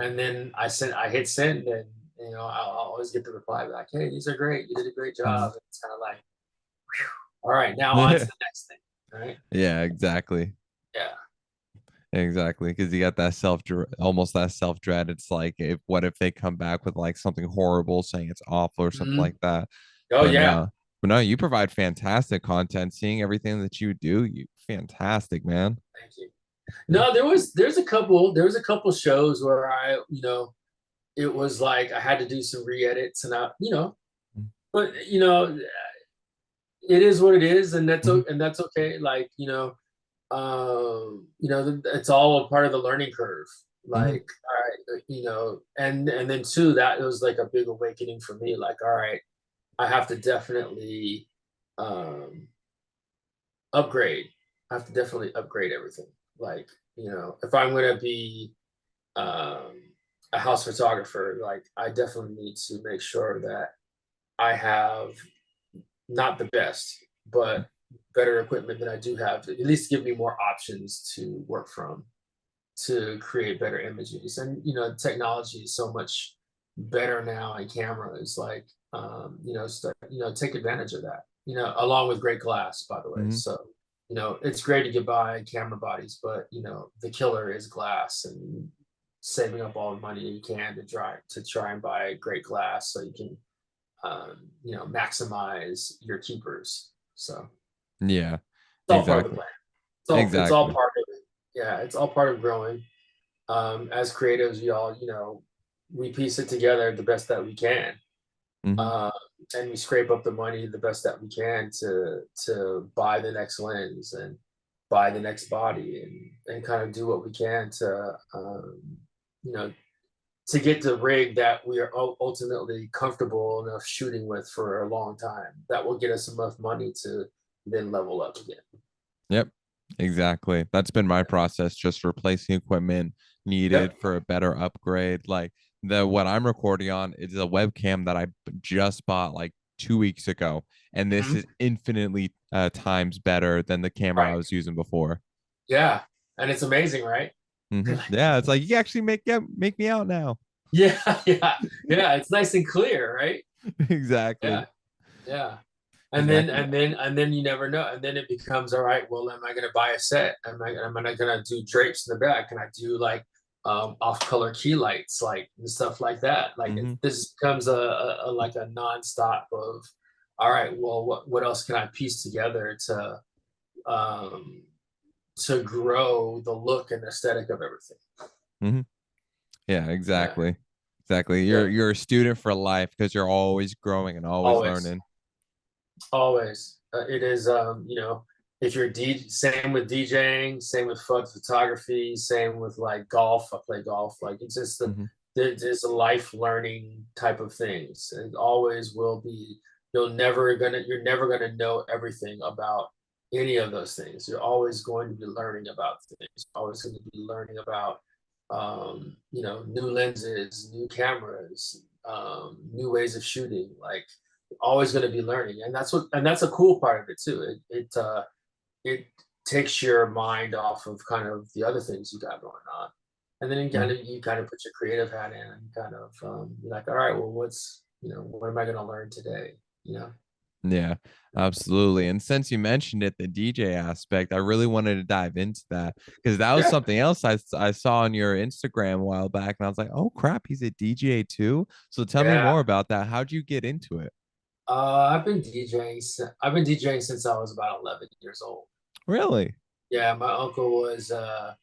[SPEAKER 2] And then I hit send, and I'll always get the reply like, hey, these are great, you did a great job. And it's kind of like, whew, all right, now on to the next thing. Right.
[SPEAKER 3] Yeah, exactly.
[SPEAKER 2] Yeah.
[SPEAKER 3] Exactly, because you got that almost that self dread. It's like, if what if they come back with like something horrible, saying it's awful or something
[SPEAKER 2] Mhm.
[SPEAKER 3] like that.
[SPEAKER 2] Oh
[SPEAKER 3] But
[SPEAKER 2] yeah.
[SPEAKER 3] no, but no, you provide fantastic content. Seeing everything that you do, you fantastic, man.
[SPEAKER 2] Thank you.
[SPEAKER 3] Yeah.
[SPEAKER 2] No, there was a couple shows where it was like I had to do some re-edits and but it is what it is, and
[SPEAKER 3] Mhm.
[SPEAKER 2] that's okay. Like, it's all a part of the learning curve.
[SPEAKER 3] Mhm.
[SPEAKER 2] Like, all right, and then too, that it was like a big awakening for me. Like, all right, I have to definitely um upgrade. I have to definitely upgrade everything. Like, if I'm gonna be um a house photographer, like I definitely need to make sure that I have not the best, but better equipment than I do have, to at least give me more options to work from to create better images. And technology is so much better now, and cameras like take advantage of that. Along with great glass, by the way.
[SPEAKER 3] Mhm.
[SPEAKER 2] So it's great to get by camera bodies, but the killer is glass, and saving up all the money you can to try and buy great glass so you can maximize your keepers. So
[SPEAKER 3] Yeah,
[SPEAKER 2] it's all part of the
[SPEAKER 3] exactly.
[SPEAKER 2] plan. It's all
[SPEAKER 3] Exactly.
[SPEAKER 2] part of it. Yeah, it's all part of growing. As creatives, we piece it together the best that we can,
[SPEAKER 3] Mhm.
[SPEAKER 2] uh, and we scrape up the money the best that we can to buy the next lens and buy the next body, and kind of do what we can you know to get the rig that we are ultimately comfortable enough shooting with for a long time. That will get us enough money to then level up again.
[SPEAKER 3] Yep, exactly. That's been my process, just replacing equipment needed
[SPEAKER 2] Yep.
[SPEAKER 3] for a better upgrade. Like the what I'm recording on is a webcam that I just bought like 2 weeks ago, and this
[SPEAKER 2] Mhm.
[SPEAKER 3] is infinitely times better than the camera I
[SPEAKER 2] Right.
[SPEAKER 3] was using before.
[SPEAKER 2] Yeah. And it's amazing, right?
[SPEAKER 3] Yeah, it's like you actually make me out now.
[SPEAKER 2] Yeah, yeah, yeah. It's nice and clear, right? Yeah,
[SPEAKER 3] Exactly.
[SPEAKER 2] yeah. And then
[SPEAKER 3] Exactly.
[SPEAKER 2] and then and then you never know. And then it becomes all right. Well, am I going to buy a set? Am I going to do drapes in the back? Can I do like off-color key lights, like and stuff like that? Like
[SPEAKER 3] Hmm.
[SPEAKER 2] this becomes a like a nonstop of all right. Well, what else can I piece together um to grow the look and aesthetic of everything?
[SPEAKER 3] Hmm. Yeah,
[SPEAKER 2] Yeah,
[SPEAKER 3] exactly. Exactly.
[SPEAKER 2] yeah.
[SPEAKER 3] You're a student for life because you're always growing and always
[SPEAKER 2] Always.
[SPEAKER 3] learning.
[SPEAKER 2] Always. It is, if you're same with DJing, same with photography, same with like golf. I play golf. Like it's just
[SPEAKER 3] Hmm.
[SPEAKER 2] there's a life learning type of things. It always will be. You're never gonna know everything about any of those things. You're always going to be learning about things. You're always going to be learning about, new lenses, new cameras, new ways of shooting. Like always going to be learning, and that's a cool part of it too. It takes your mind off of kind of the other things you got going on, and then you kind of put your creative hat in and kind of you're like, all right, well, what am I going to learn today? You know?
[SPEAKER 3] Yeah, absolutely. And since you mentioned it, the DJ aspect, I really wanted to dive into that because that was
[SPEAKER 2] Yeah,
[SPEAKER 3] something else I saw on your Instagram a while back. And I was like, oh crap, he's a DJ too. So tell me
[SPEAKER 2] yeah.
[SPEAKER 3] more about that. How'd you get into it?
[SPEAKER 2] I've been DJing. I've been DJing since I was about 11 years old.
[SPEAKER 3] Really?
[SPEAKER 2] Yeah, my uncle was a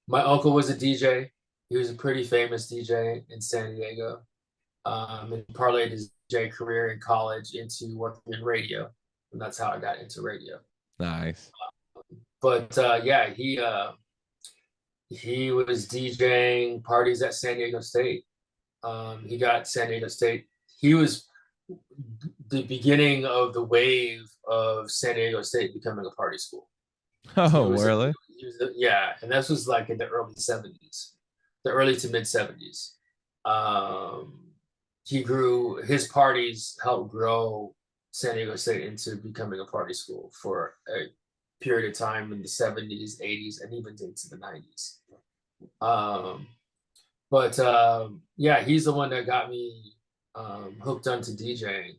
[SPEAKER 2] DJ. He was a pretty famous DJ in San Diego. And parlayed his DJ career in college into working in radio, and that's how I got into radio.
[SPEAKER 3] Nice.
[SPEAKER 2] But yeah, he was DJing parties at San Diego State. He got San Diego State. He was the beginning of the wave of San Diego State becoming a party school. He
[SPEAKER 3] Oh,
[SPEAKER 2] was,
[SPEAKER 3] really?
[SPEAKER 2] yeah, and this was like in the early 70s, the early to mid 70s. Um, his parties helped grow San Diego State into becoming a party school for a period of time in the 70s, 80s, and even into the 90s. Um, but yeah, he's the one that got me hooked onto DJing.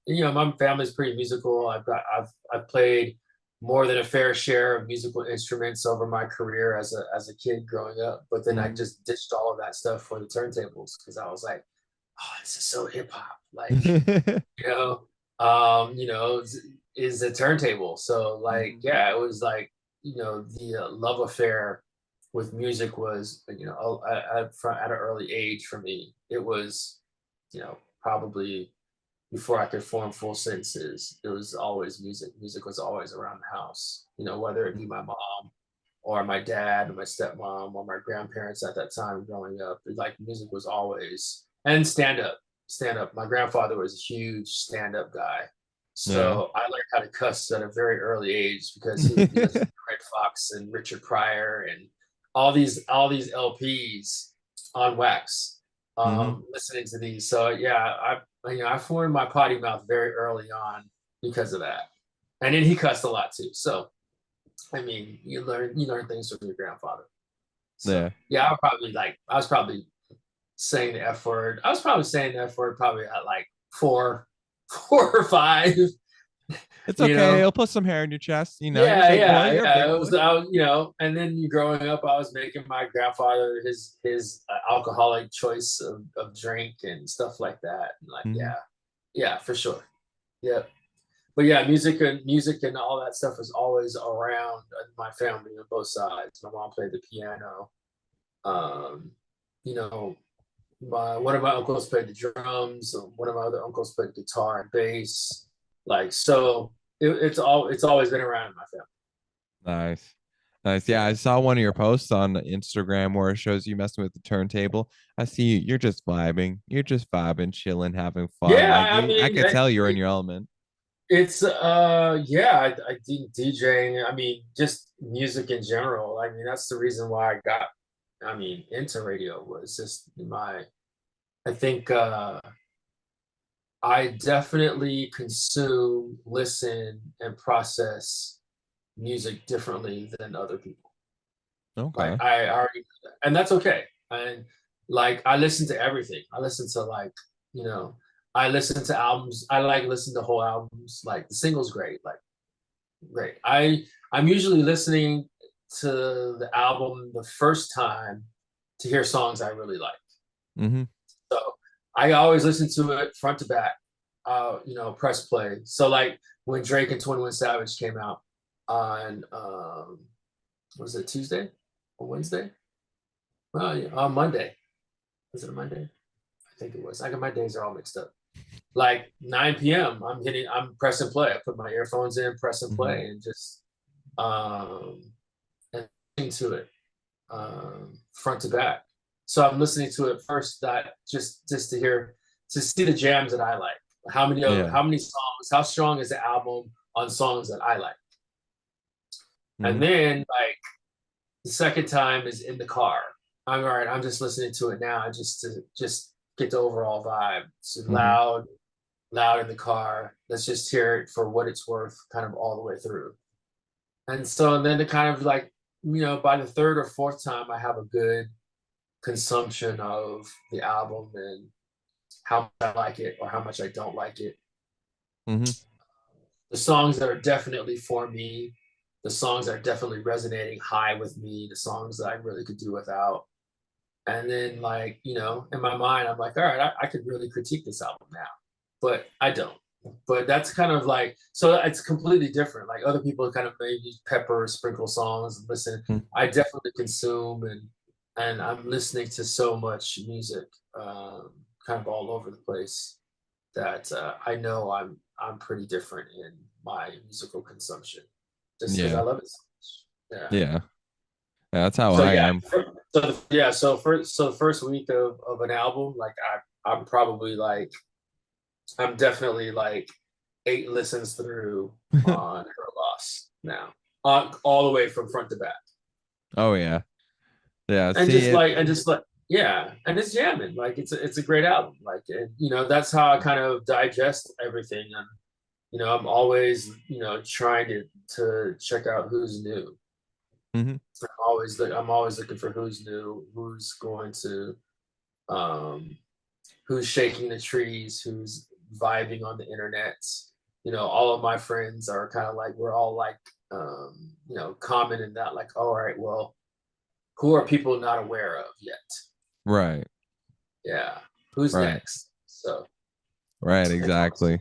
[SPEAKER 2] You know, my family's pretty musical. I've played more than a fair share of musical instruments over my career as a kid growing up. But then I
[SPEAKER 3] Mhm.
[SPEAKER 2] just ditched all of that stuff for the turntables because I was like, oh, this is so hip hop. Like, you know, you know, is a turntable. So like,
[SPEAKER 3] Mhm.
[SPEAKER 2] yeah, it was like, you know, the love affair with music was, you know, at an early age for me. It was, you know, probably before I could form full sentences. It was always music. Music was always around the house. You know, whether it be my mom or my dad or my stepmom or my grandparents at that time growing up. Like music was always, and stand up, stand up. My grandfather was a huge stand up guy.
[SPEAKER 3] Yeah.
[SPEAKER 2] So I learned how to cuss at a very early age because he would be listening to Red Fox and Richard Pryor and all these LPs on wax,
[SPEAKER 3] Hmm.
[SPEAKER 2] listening to these. So yeah, I formed my potty mouth very early on because of that. And then he cussed a lot too. So I mean, you learn things from your grandfather. So
[SPEAKER 3] Yeah.
[SPEAKER 2] yeah, I was probably saying the F word. I was probably saying the F word probably at like four, 4 or 5.
[SPEAKER 3] It's
[SPEAKER 2] You
[SPEAKER 3] okay.
[SPEAKER 2] know,
[SPEAKER 3] He'll put some hair in your chest. You know, you're a
[SPEAKER 2] yeah,
[SPEAKER 3] big boy.
[SPEAKER 2] yeah,
[SPEAKER 3] You're a
[SPEAKER 2] yeah.
[SPEAKER 3] big
[SPEAKER 2] It
[SPEAKER 3] boy.
[SPEAKER 2] was, and then you growing up, I was making my grandfather his alcoholic choice of drink and stuff like that. And like,
[SPEAKER 3] Hmm.
[SPEAKER 2] yeah, yeah, for sure. Yeah. But yeah, music and all that stuff was always around my family on both sides. My mom played the piano. Um, you know, one of my uncles played the drums. One of my other uncles played guitar and bass. Like so, it's always been around in my family.
[SPEAKER 3] Nice. Nice. Yeah, I saw one of your posts on Instagram where it shows you messing with the turntable. I see you. You're just vibing. You're just vibing, chilling, having fun.
[SPEAKER 2] Yeah,
[SPEAKER 3] Like
[SPEAKER 2] I
[SPEAKER 3] I
[SPEAKER 2] mean,
[SPEAKER 3] could tell you're in your element.
[SPEAKER 2] it's yeah, I think DJing. I mean, just music in general. I mean, that's the reason why I got. I mean, into radio was just my. I think I definitely consume, listen, and process music differently than other people.
[SPEAKER 3] Okay.
[SPEAKER 2] Like I already, and that's okay. And like I listen to everything. I listen to like, you know, I listen to albums. I like listen to whole albums. Like the singles, great. Like great. I'm usually listening to the album the first time to hear songs I really like.
[SPEAKER 3] Mm-hmm.
[SPEAKER 2] So I always listen to it front to back. Press play. So like when Drake and 21 Savage came out on was it Tuesday or Wednesday? Well, yeah, on Monday. Was it a Monday? I think it was. I got my days are all mixed up. Like 9 p.m. I'm pressing play. I put my earphones in, press and
[SPEAKER 3] Mm-hmm.
[SPEAKER 2] play, and just um and listening to it front to back. So I'm listening to it first that just to see the jams that I like.
[SPEAKER 3] Yeah.
[SPEAKER 2] How many songs, how strong is the album on songs that I like?
[SPEAKER 3] Mm-hmm.
[SPEAKER 2] And then like the second time is in the car. I'm all right, I'm just listening to it now just to just get the overall vibe. It's
[SPEAKER 3] Mm-hmm.
[SPEAKER 2] loud, loud in the car. Let's just hear it for what it's worth, kind of all the way through. And so and then to kind of like, by the third or fourth time, I have a good consumption of the album and how much I like it or how much I don't like it.
[SPEAKER 3] Mm-hmm.
[SPEAKER 2] The songs that are definitely for me, the songs that are definitely resonating high with me, the songs that I really could do without. And then, like, in my mind, I'm like, all right, I could really critique this album now, but I don't. But that's kind of like, so it's completely different. Like other people kind of maybe pepper sprinkle songs and listen.
[SPEAKER 3] Mm.
[SPEAKER 2] I definitely consume, and I'm listening to so much music, kind of all over the place, that I know I'm pretty different in my musical consumption, just because I
[SPEAKER 3] Yeah.
[SPEAKER 2] love it so much. Yeah.
[SPEAKER 3] Yeah. That's how
[SPEAKER 2] So
[SPEAKER 3] I
[SPEAKER 2] yeah,
[SPEAKER 3] am.
[SPEAKER 2] so the first week of an album, like I'm probably like, I'm definitely like 8 listens through on Her Loss now, all the way from front to back,
[SPEAKER 3] Oh yeah. Yeah.
[SPEAKER 2] and
[SPEAKER 3] See it.
[SPEAKER 2] just like yeah, and it's jamming. Like it's a great album. Like that's how I kind of digest everything. And I'm always trying to check out who's new.
[SPEAKER 3] Mhm.
[SPEAKER 2] I'm always looking for who's new, who's going to um who's shaking the trees, who's vibing on the internet. All of my friends are kind of like, we're all like, common in that, like, all right, well, who are people not aware of yet?
[SPEAKER 3] Right.
[SPEAKER 2] Yeah. Who's
[SPEAKER 3] Right.
[SPEAKER 2] next? So
[SPEAKER 3] Right.
[SPEAKER 2] it's awesome.
[SPEAKER 3] Exactly.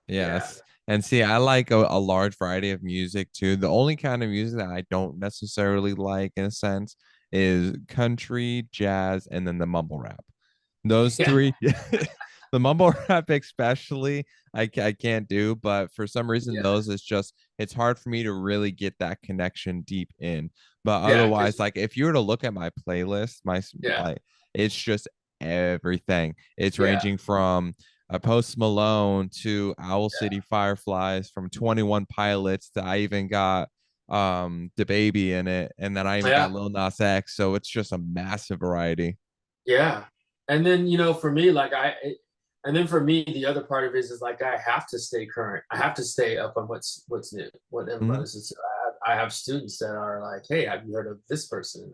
[SPEAKER 2] Yeah.
[SPEAKER 3] Yes. And see, I like a large variety of music too. The only kind of music that I don't necessarily like, in a sense, is country, jazz, and then the mumble rap. Those
[SPEAKER 2] Yeah.
[SPEAKER 3] three, the mumble rap especially, I can't do. But for some reason,
[SPEAKER 2] Yeah.
[SPEAKER 3] those is just it's hard for me to really get that connection deep in. But
[SPEAKER 2] Yeah.
[SPEAKER 3] otherwise, like if you were to look at my playlist,
[SPEAKER 2] Yeah.
[SPEAKER 3] like it's just everything. It's
[SPEAKER 2] Yeah.
[SPEAKER 3] ranging from a Post Malone to Owl
[SPEAKER 2] Yeah.
[SPEAKER 3] City Fireflies, from 21 Pilots to I even got the baby in it, and then I even got
[SPEAKER 2] Yeah.
[SPEAKER 3] Lil Nas X. So it's just a massive variety.
[SPEAKER 2] Yeah. And then, for me, like and then for me, the other part of it is like, I have to stay current. I have to stay up on what's new, what
[SPEAKER 3] Mhm.
[SPEAKER 2] everybody's. I have students that are like, hey, have you heard of this person?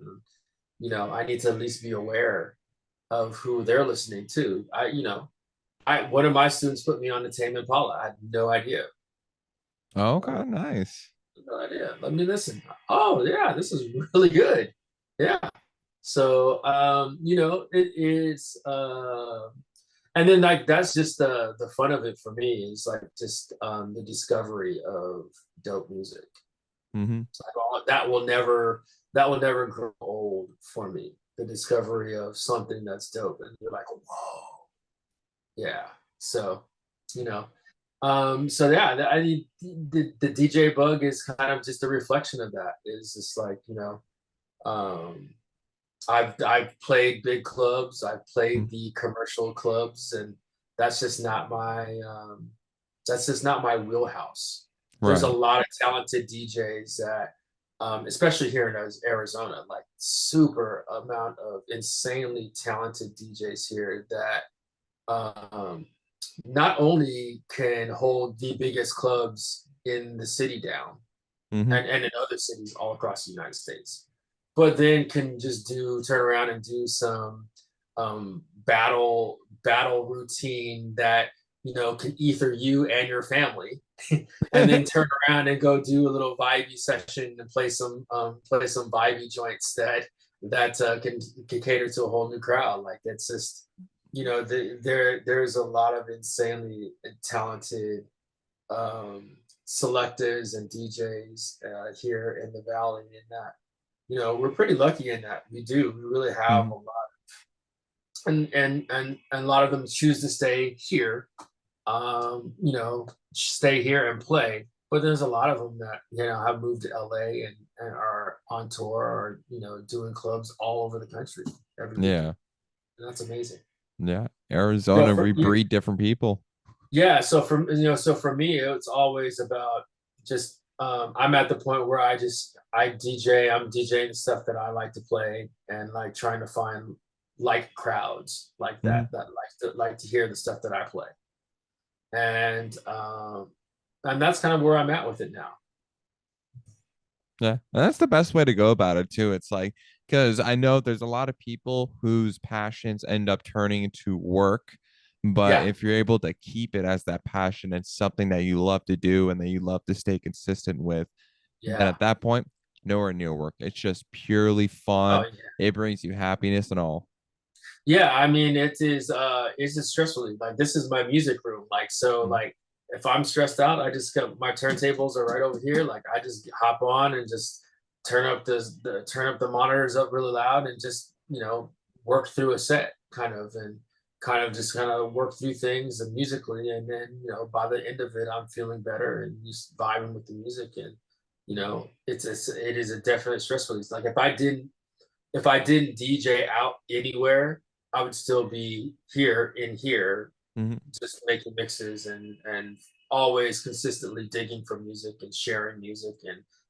[SPEAKER 2] I need to at least be aware of who they're listening to. One of my students put me on the Tame Impala. I had no idea.
[SPEAKER 3] Okay, nice.
[SPEAKER 2] No idea. Let me listen. Oh yeah, this is really good. Yeah. So it is and then like that's just the fun of it for me, is like just the discovery of dope music.
[SPEAKER 3] Hmm.
[SPEAKER 2] It's like, that will never grow old for me. The discovery of something that's dope, and you're like, whoa, yeah. So, you know, so yeah, the DJ bug is kind of just a reflection of that. It's just like, um, I've played big clubs, I've played the commercial clubs, and that's just not my wheelhouse. There's a
[SPEAKER 3] Right.
[SPEAKER 2] lot of talented DJs that, especially here in Arizona, like super amount of insanely talented DJs here that um, not only can hold the biggest clubs in the city down,
[SPEAKER 3] Hmm.
[SPEAKER 2] and in other cities all across the United States, but then can just turn around and do some battle routine that can ether you and your family, and then turn around and go do a little vibey session and play some vibey joints that can cater to a whole new crowd. Like it's just there's a lot of insanely talented selectors and DJs here in the valley, in that we're pretty lucky in that we really have
[SPEAKER 3] Hmm.
[SPEAKER 2] a lot, and a lot of them choose to stay here, stay here and play. But there's a lot of them that have moved to LA, and are on tour, or doing clubs all over the country every weekend,
[SPEAKER 3] Yeah.
[SPEAKER 2] and that's amazing.
[SPEAKER 3] Yeah.
[SPEAKER 2] You know,
[SPEAKER 3] Arizona,
[SPEAKER 2] for,
[SPEAKER 3] we breed different people.
[SPEAKER 2] Yeah, so for me, it's always about just I'm at the point where I DJ. I'm DJing stuff that I like to play, and like trying to find like crowds like
[SPEAKER 3] Hmm.
[SPEAKER 2] that like to hear the stuff that I play, and that's kind of where I'm at with it now.
[SPEAKER 3] Yeah. And that's the best way to go about it too. It's like, because I know there's a lot of people whose passions end up turning into work. But
[SPEAKER 2] Yeah,
[SPEAKER 3] if you're able to keep it as that passion and something that you love to do and that you love to stay consistent with, then
[SPEAKER 2] yeah.
[SPEAKER 3] at that point, nowhere near work. It's just purely
[SPEAKER 2] Oh
[SPEAKER 3] fun.
[SPEAKER 2] yeah.
[SPEAKER 3] It brings you happiness and all.
[SPEAKER 2] Yeah, I mean, it's just stressful. Like, this is my music room. Like, so
[SPEAKER 3] Mhm.
[SPEAKER 2] like if I'm stressed out, I just got my turntables are right over here. Like I just hop on and just turn up the monitors up really loud and just, work through a set kind of, and kind of work through things and musically. And then, by the end of it, I'm feeling better and just vibing with the music. And, it is a definite stress release. Like if I didn't DJ out anywhere, I would still be here in here, just making mixes and always consistently digging for music and sharing music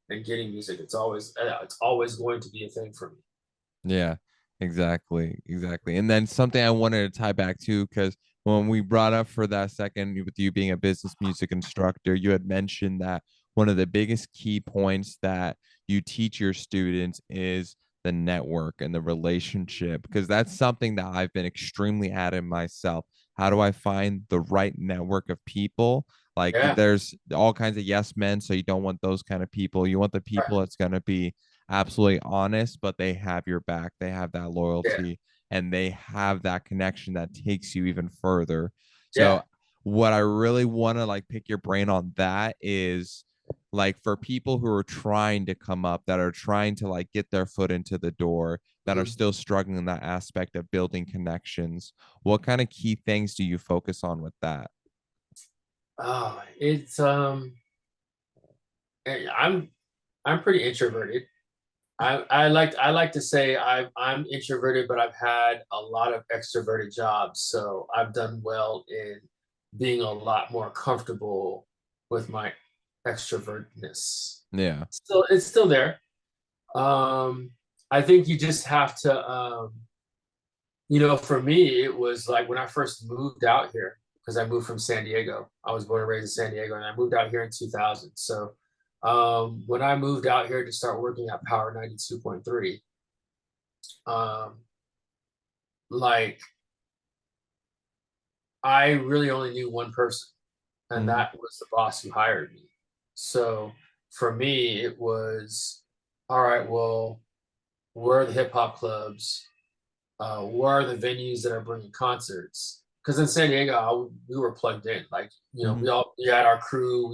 [SPEAKER 2] and getting music. It's always going to be a thing for me.
[SPEAKER 3] Yeah, exactly. And then something I wanted to tie back to, because when we brought up for that second with you being a business music instructor, you had mentioned that one of the biggest key points that you teach your students is the network and the relationship, because that's something that I've been extremely at myself. How do I find the right network of people? Like there's all kinds of yes men, so you don't want those kind of people. You want the people that's going to be absolutely honest, but they have your back. They have that loyalty and they have that connection that takes you even further. So what I really want to like pick your brain on that is like for people who are trying to come up, that are trying to like get their foot into the door, that are still struggling in that aspect of building connections. What kind of key things do you focus on with that?
[SPEAKER 2] Oh, it's I'm pretty introverted. I like to say I'm introverted, but I've had a lot of extroverted jobs, so I've done well in being a lot more comfortable with my extrovertness.
[SPEAKER 3] Yeah.
[SPEAKER 2] Still, it's still there. I think you just have to, for me, it was like when I first moved out here, because I moved from San Diego. I was born and raised in San Diego, and I moved out here in 2000. So when I moved out here to start working at Power 92.3, like I really only knew one person, and that was the boss who hired me. So for me, it was, all right, well, where are the hip hop clubs? Where are the venues that are bringing concerts? Because in San Diego, we were plugged in. Like, we had our crew.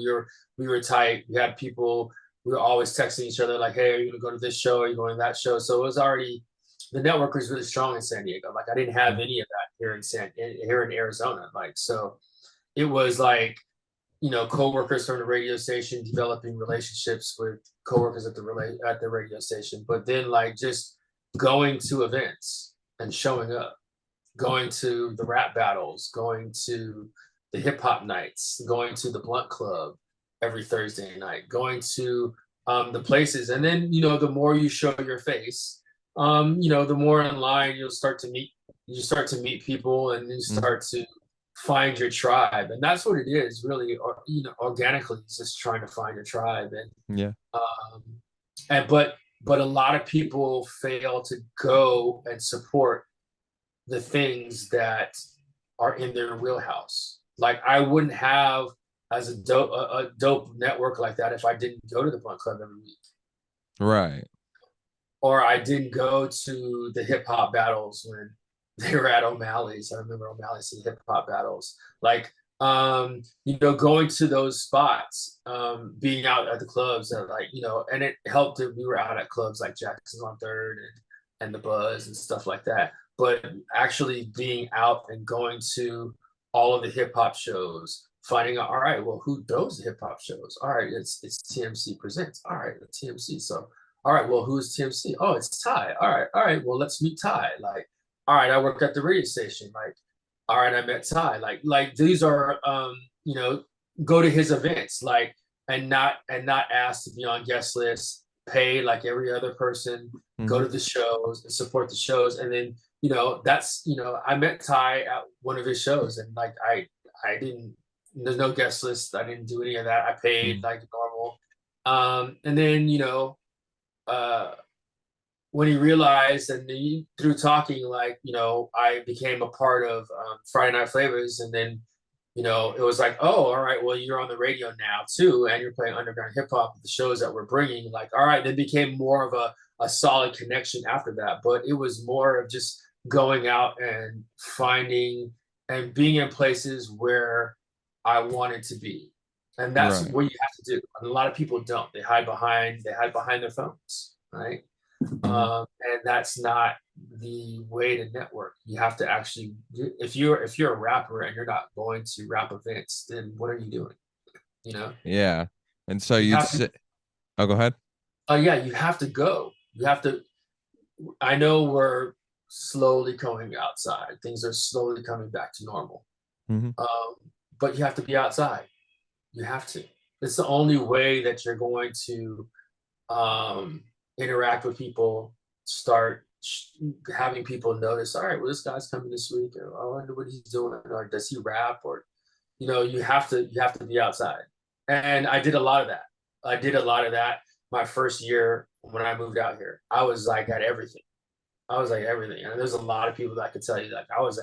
[SPEAKER 2] We were tight. We had people. We were always texting each other like, "Hey, are you gonna go to this show? Are you going to that show?" So it was already, the network was really strong in San Diego. Like I didn't have any of that here in Arizona. Like so, it was like, coworkers from the radio station developing relationships with coworkers at the radio station. But then like just going to events and showing up, going to the rap battles, going to the hip hop nights, going to the Blunt Club every Thursday night, going to the places. And then, the more you show your face, the more in line you start to meet people, and you start to find your tribe. And that's what it is really, or, organically, it's just trying to find your tribe. But a lot of people fail to go and support the things that are in their wheelhouse. Like I wouldn't have as a dope network like that if I didn't go to the Blunt Club every week.
[SPEAKER 3] Right.
[SPEAKER 2] Or I didn't go to the hip hop battles when they were at O'Malley's. I remember O'Malley's and hip hop battles. Like, going to those spots, being out at the clubs, and like, and it helped that we were out at clubs like Jackson's on Third and the Buzz and stuff like that. But actually being out and going to all of the hip hop shows, finding out, all right, well, who does the hip hop shows? All right, it's TMC Presents. All right, the TMC. So, all right, well, who's TMC? Oh, it's Ty. All right, well, let's meet Ty. Like, all right, I work at the radio station. Like, all right, I met Ty. Like these are, go to his events, like, and not ask to be on guest lists, pay like every other person, go to the shows and support the shows. And then, that's, I met Ty at one of his shows, and like, I didn't, there's no guest list. I didn't do any of that. I paid like normal. And then, when he realized, and through talking, like, I became a part of Friday Night Flavors. And then, it was like, oh, all right, well, you're on the radio now too, and you're playing underground hip hop, the shows that we're bringing. Like, all right, then became more of a solid connection after that. But it was more of just going out and finding and being in places where I wanted to be. And that's
[SPEAKER 3] Right.
[SPEAKER 2] what you have to do. And a lot of people don't. They hide behind their phones, right?
[SPEAKER 3] Mhm.
[SPEAKER 2] And that's not the way to network. You have to actually, if you're a rapper and you're not going to rap events, then what are you doing? You know,
[SPEAKER 3] Yeah. And so
[SPEAKER 2] you
[SPEAKER 3] you'd
[SPEAKER 2] have to.
[SPEAKER 3] say, oh, go ahead.
[SPEAKER 2] Oh yeah, you have to go. You have to. I know we're slowly going outside. Things are slowly coming back to normal.
[SPEAKER 3] Mhm.
[SPEAKER 2] Um, but you have to be outside. You have to. It's the only way that you're going to interact with people, start having people notice, all right, well, this guy's coming this week, or I wonder what he's doing, or does he rap, or you have to be outside. And I did a lot of that. I did a lot of that my first year when I moved out here. I was like at everything. I was like everything. And there's a lot of people that could tell you like I was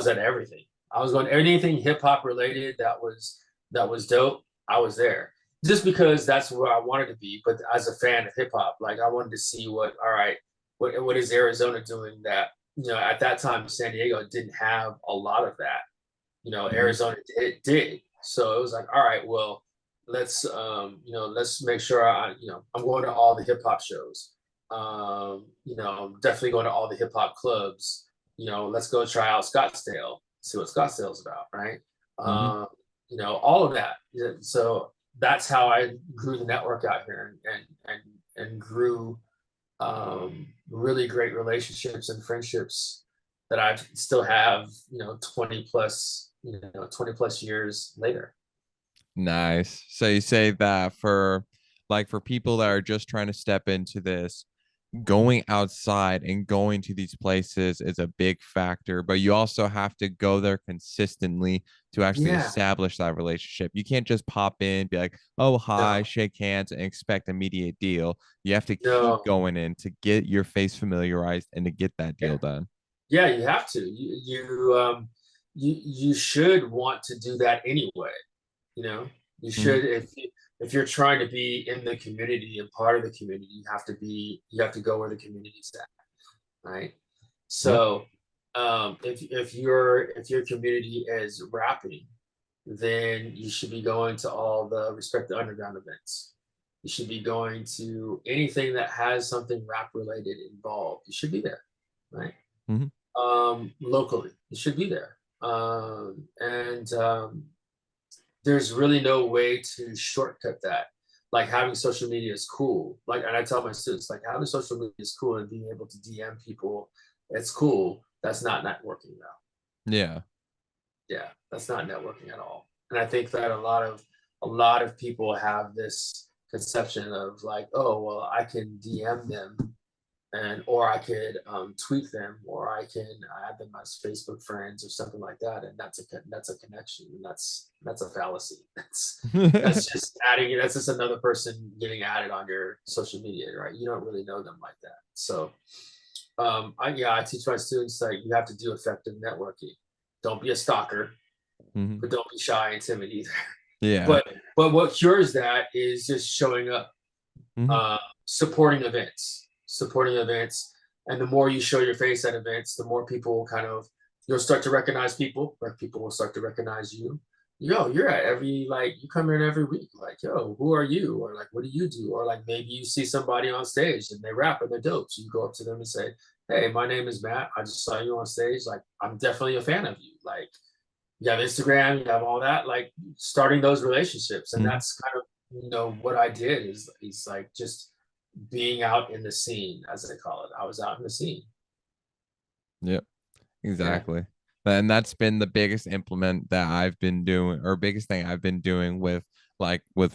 [SPEAKER 2] at everything. I was going anything hip hop related that was dope. I was there just because that's where I wanted to be. But as a fan of hip hop, like I wanted to see all right, what is Arizona doing that, at that time, San Diego didn't have a lot of that.
[SPEAKER 3] Mhm.
[SPEAKER 2] Arizona it did. So it was like, all right, well, let's make sure I'm going to all the hip hop shows. I'm definitely going to all the hip hop clubs. Let's go try out Scottsdale, see what Scottsdale's about, right?
[SPEAKER 3] Mhm.
[SPEAKER 2] All of that. Yeah, so that's how I grew the network out here and grew really great relationships and friendships that I still have, 20 plus years later.
[SPEAKER 3] Nice. So you say that for people that are just trying to step into this, going outside and going to these places is a big factor, but you also have to go there consistently to actually
[SPEAKER 2] Yeah.
[SPEAKER 3] establish that relationship. You can't just pop in, be like, oh, hi,
[SPEAKER 2] No,
[SPEAKER 3] shake hands, and expect immediate deal. You have to keep
[SPEAKER 2] no.
[SPEAKER 3] going in to get your face familiarized and to get that
[SPEAKER 2] Yeah.
[SPEAKER 3] deal done.
[SPEAKER 2] Yeah, you have to. You should want to do that anyway. You know, you
[SPEAKER 3] Mhm.
[SPEAKER 2] should if you're trying to be in the community and part of the community, you have to go where the community's at, right?
[SPEAKER 3] Yeah.
[SPEAKER 2] So if your community is rapping, then you should be going to all the Respect the Underground events. You should be going to anything that has something rap related involved. You should be there, right?
[SPEAKER 3] Mhm.
[SPEAKER 2] Locally, you should be there. And There's really no way to shortcut that. Like having social media is cool. Like, and I tell my students, like having social media is cool and being able to DM people, it's cool. That's not networking though.
[SPEAKER 3] Yeah.
[SPEAKER 2] Yeah, that's not networking at all. And I think that a lot of people have this conception of like, oh well, I can DM them or I could tweet them or I can add them as Facebook friends or something like that, and that's a connection, and that's a fallacy. That's just adding. That's just another person getting added on your social media, right? You don't really know them like that. So I teach my students that you have to do effective networking. Don't be a stalker,
[SPEAKER 3] Mhm.
[SPEAKER 2] but don't be shy and timid either.
[SPEAKER 3] Yeah.
[SPEAKER 2] But what cures that is just showing up,
[SPEAKER 3] Mhm.
[SPEAKER 2] uh, supporting events, and the more you show your face at events, the more people will you'll start to recognize people, like people will start to recognize you. Yo, you're at every like you come in every week, like yo, who are you, or like what do you do, or like maybe you see somebody on stage and they rap and they're dope, so you go up to them and say, hey, my name is Matt, I just saw you on stage, like I'm definitely a fan of you, like you have Instagram, you have all that, like starting those relationships. And
[SPEAKER 3] Mhm.
[SPEAKER 2] that's kind of, what I did is like just being out in the scene, as they call it. I was out in the scene.
[SPEAKER 3] Yep.
[SPEAKER 2] Yeah.
[SPEAKER 3] Exactly. And that's been the biggest implement that I've been doing, or biggest thing I've been doing with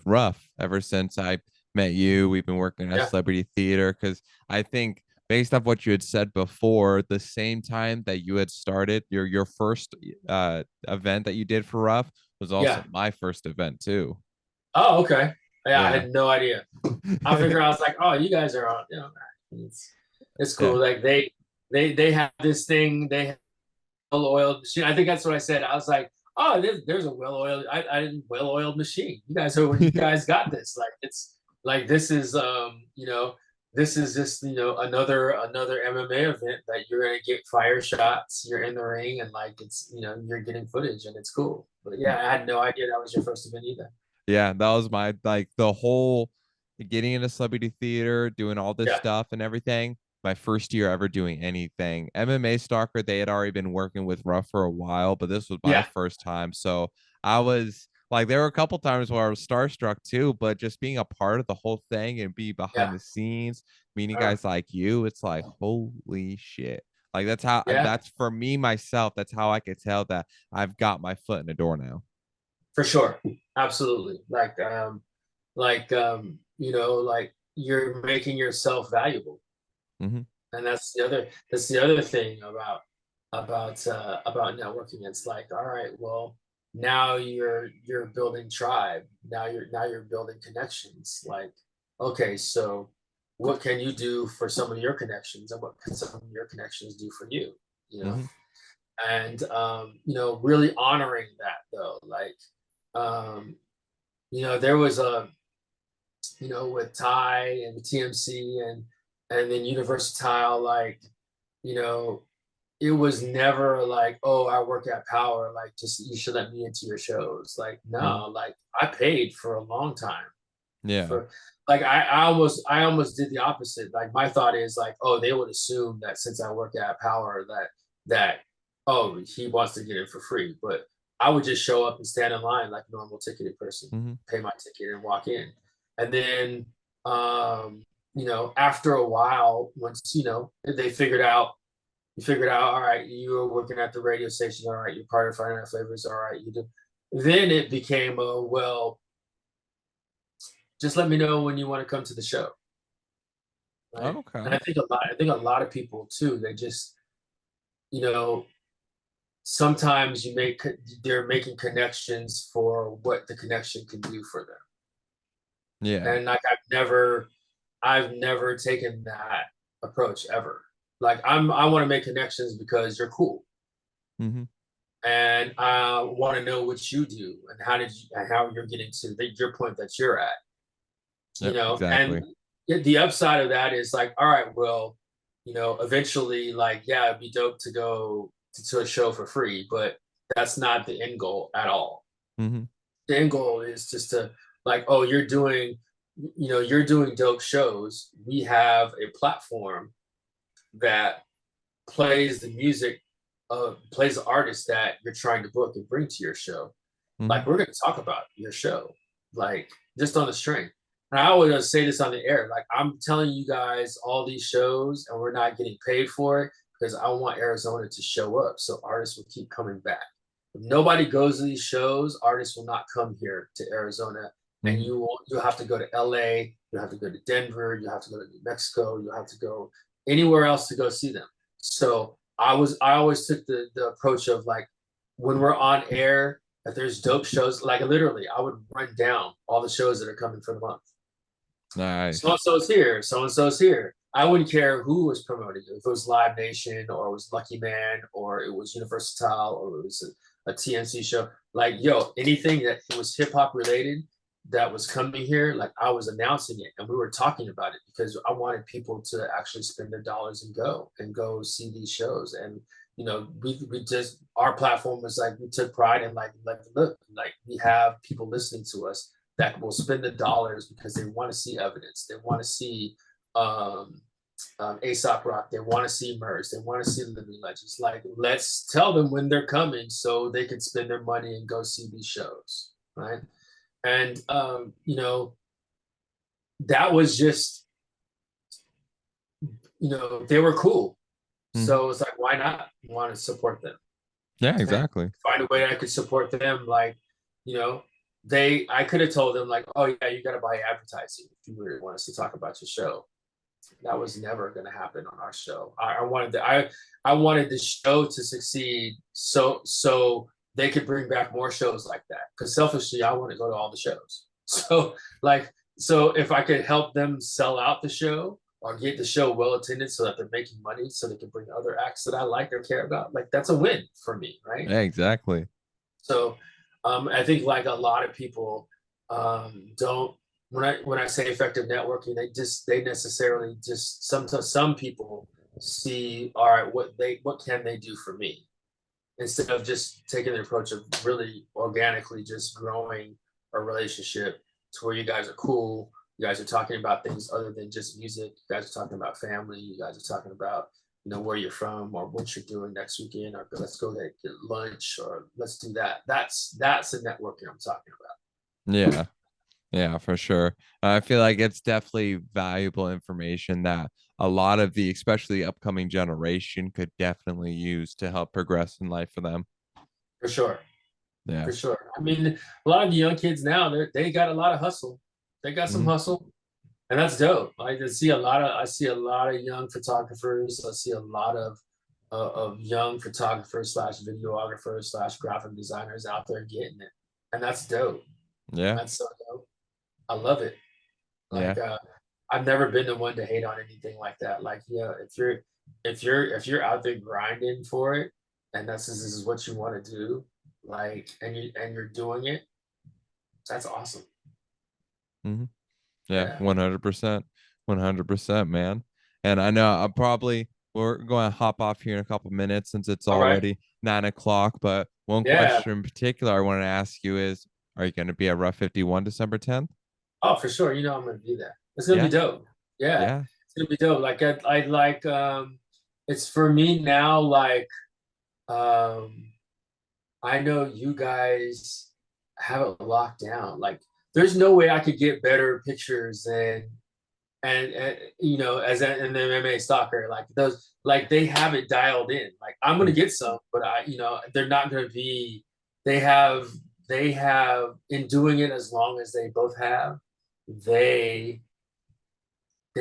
[SPEAKER 3] Ruff ever since I met you. We've been working at
[SPEAKER 2] Yeah.
[SPEAKER 3] Celebrity Theater because I think based off what you had said before, the same time that you had started your first event that you did for Ruff was also
[SPEAKER 2] Yeah.
[SPEAKER 3] my first event too.
[SPEAKER 2] Oh, okay. Yeah, I
[SPEAKER 3] Yeah.
[SPEAKER 2] had no idea. I figure I was like, oh, you guys are on, it's
[SPEAKER 3] Yeah.
[SPEAKER 2] cool. Like they have this thing, they have well-oiled machine. I think that's what I said. I was like, oh, there's a well-oiled, I didn't well-oiled machine. You guys got this. Like it's like this is just another MMA event that you're gonna get fire shots. You're in the ring and like it's you're getting footage and it's cool. But yeah, I had no idea that was your first event either.
[SPEAKER 3] Yeah, that was my like the whole getting into celebrity theater, doing all this
[SPEAKER 2] Yeah,
[SPEAKER 3] stuff and everything. My first year ever doing anything. MMA Stalker, they had already been working with Ruff for a while, but this was my
[SPEAKER 2] yeah,
[SPEAKER 3] first time. So I was like, there were a couple times where I was starstruck too, but just being a part of the whole thing and be
[SPEAKER 2] yeah,
[SPEAKER 3] behind the scenes, meeting
[SPEAKER 2] uh,
[SPEAKER 3] guys like you, it's like, holy shit. Like that's how
[SPEAKER 2] yeah,
[SPEAKER 3] that's for me myself. That's how I could tell that I've got my foot in the door now.
[SPEAKER 2] for sure, absolutely. You know, like you're making yourself valuable,
[SPEAKER 3] Mm-hmm.
[SPEAKER 2] and that's the other thing about networking. It's like, all right, well, now you're building tribe. Now you're building connections. Like, okay, so what can you do for some of your connections, and what can some of your connections do for you? You know,
[SPEAKER 3] Mm-hmm.
[SPEAKER 2] and you know, really honoring that though. Like, um, you know, there was a, you know, with Ty and TMC and then Universatile, like, you know, it was never like, oh, I work at Power, like just you should let me into your shows. Like,
[SPEAKER 3] Mm-hmm.
[SPEAKER 2] no, like I paid for a long time
[SPEAKER 3] Yeah.
[SPEAKER 2] for like I almost did the opposite. Like my thought is like, oh, they would assume that since I work at Power that oh, he wants to get in for free. But I would just show up and stand in line like a normal ticketed person,
[SPEAKER 3] Mm-hmm.
[SPEAKER 2] pay my ticket and walk in. And then you know, after a while, once you know, they figured out you figured out, all right, you were working at the radio station, all right, you're part of Friday Night Flavors, all right, you do. Then it became a well, just let me know when you want to come to the show, right? And
[SPEAKER 3] Okay.
[SPEAKER 2] I think a lot of people too, they just, you know, sometimes they're making connections for what the connection can do for them.
[SPEAKER 3] Yeah.
[SPEAKER 2] And like I've never taken that approach ever. Like I want to make connections because you're cool.
[SPEAKER 3] Mm-hmm.
[SPEAKER 2] And I want to know what you do and how you're getting to your point that you're at, you
[SPEAKER 3] Yep.
[SPEAKER 2] know. And
[SPEAKER 3] Exactly.
[SPEAKER 2] the upside of that is like, all right, well, you know, eventually, like, yeah, it'd be dope to go to a show for free, but that's not the end goal at all.
[SPEAKER 3] Mm-hmm.
[SPEAKER 2] The end goal is just to like, oh, you're doing dope shows. We have a platform that plays the music, plays the artist that you're trying to book and bring to your show.
[SPEAKER 3] Mm-hmm.
[SPEAKER 2] Like we're going to talk about your show, like just on the string. And I always say this on the air, like I'm telling you guys all these shows, and we're not getting paid for it because I want Arizona to show up, so artists will keep coming back. If nobody goes to these shows, artists will not come here to Arizona, and
[SPEAKER 3] Mm-hmm.
[SPEAKER 2] you'll have to go to LA, you have to go to Denver, you have to go to New Mexico, you have to go anywhere else to go see them. So I always took the approach of like when we're on air, if there's dope shows, like literally, I would run down all the shows that are coming for the month. So and
[SPEAKER 3] Nice.
[SPEAKER 2] so's here, so and so's here. I wouldn't care who was promoting it, if it was Live Nation or it was Lucky Man or it was Universal or it was a TNC show. Like, yo, anything that was hip hop related that was coming here, like I was announcing it and we were talking about it because I wanted people to actually spend their dollars and go see these shows. And you know, we just our platform was like we took pride in like look, like we have people listening to us that will spend the dollars because they want to see evidence. They want to see um, Aesop Rock. They want to see Merge. They want to see Living Legends. Like, let's tell them when they're coming so they can spend their money and go see these shows, right? And you know, that was just, you know, they were cool.
[SPEAKER 3] Mm-hmm.
[SPEAKER 2] So it's like, why not want to support them?
[SPEAKER 3] Yeah,
[SPEAKER 2] And
[SPEAKER 3] exactly.
[SPEAKER 2] find a way I could support them. Like, you know, I could have told them like, oh yeah, you got to buy advertising if you really want us to talk about your show. That was never going to happen on our show. I wanted the show to succeed so they could bring back more shows like that. Because selfishly, I want to go to all the shows. So like, so if I could help them sell out the show or get the show well attended so that they're making money so they can bring other acts that I like or care about, like that's a win for me, right?
[SPEAKER 3] Yeah, exactly.
[SPEAKER 2] So I think like a lot of people don't when I say effective networking, they necessarily just some people see all right what can they do for me, instead of just taking the approach of really organically just growing a relationship to where you guys are cool. You guys are talking about things other than just music. You guys are talking about family. You guys are talking about, where you're from or what you're doing next weekend, or let's go get lunch, or let's do that. That's the networking I'm talking about.
[SPEAKER 3] Yeah. Yeah, for sure. I feel like it's definitely valuable information that a lot of the, especially upcoming generation, could definitely use to help progress in life for them.
[SPEAKER 2] For sure.
[SPEAKER 3] Yeah.
[SPEAKER 2] For sure. I mean, a lot of the young kids now, they got a lot of hustle. They got some hustle, and that's dope. I see a lot of young photographers. I see a lot of young photographers slash videographers slash graphic designers out there getting it, and that's dope.
[SPEAKER 3] Yeah.
[SPEAKER 2] That's so dope. I love it.
[SPEAKER 3] Yeah.
[SPEAKER 2] Like, I've never been the one to hate on anything like that. Like, yeah, if you're out there grinding for it, and this is what you want to do, like, and you're doing it, that's awesome.
[SPEAKER 3] Mm-hmm. Yeah,
[SPEAKER 2] Yeah.
[SPEAKER 3] 100%. 100%, man. And I know we're going to hop off here in a couple minutes since it's
[SPEAKER 2] All right.
[SPEAKER 3] already 9 o'clock. But one
[SPEAKER 2] Yeah.
[SPEAKER 3] question in particular I want to ask you is, are you going to be at Rough 51 December 10th?
[SPEAKER 2] Oh, for sure. I'm gonna be there. It's gonna be dope. Yeah.
[SPEAKER 3] Yeah.
[SPEAKER 2] It's gonna be dope. Like, I like, it's for me now, like, um I know you guys have it locked down. Like, there's no way I could get better pictures than, and as an MMA stalker, like those, like, they have it dialed in. Like, I'm gonna get some, but they're not gonna be. They have in doing it as long as they both have. They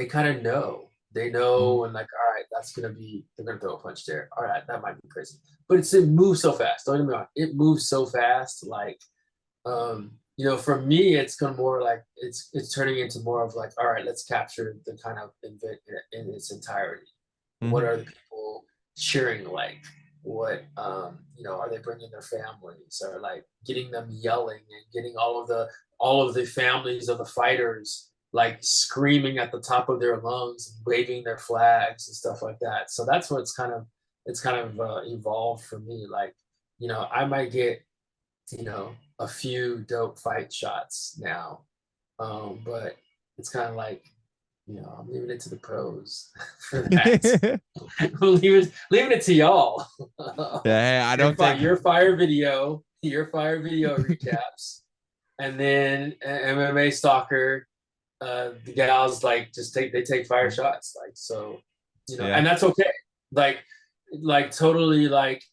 [SPEAKER 2] kind of know. They know, and like, all right, they're gonna throw a punch there. All right, that might be crazy, but it moves so fast. Don't get me wrong, it moves so fast. Like, for me, it's gonna more like it's turning into more of like, all right, let's capture the kind of event in its entirety. What are the people cheering like? What are they bringing their families, or like getting them yelling and getting all of the families of the fighters like screaming at the top of their lungs, waving their flags and stuff like that. So that's what it's kind of evolved for me. Like, I might get, a few dope fight shots now, but it's kind of like, I'm leaving it to the pros for that. leaving it to y'all.
[SPEAKER 3] Yeah, I don't think
[SPEAKER 2] your fire video recaps, and then MMA stalker. The gals like just take fire shots, like, so, and that's okay. Like totally, like,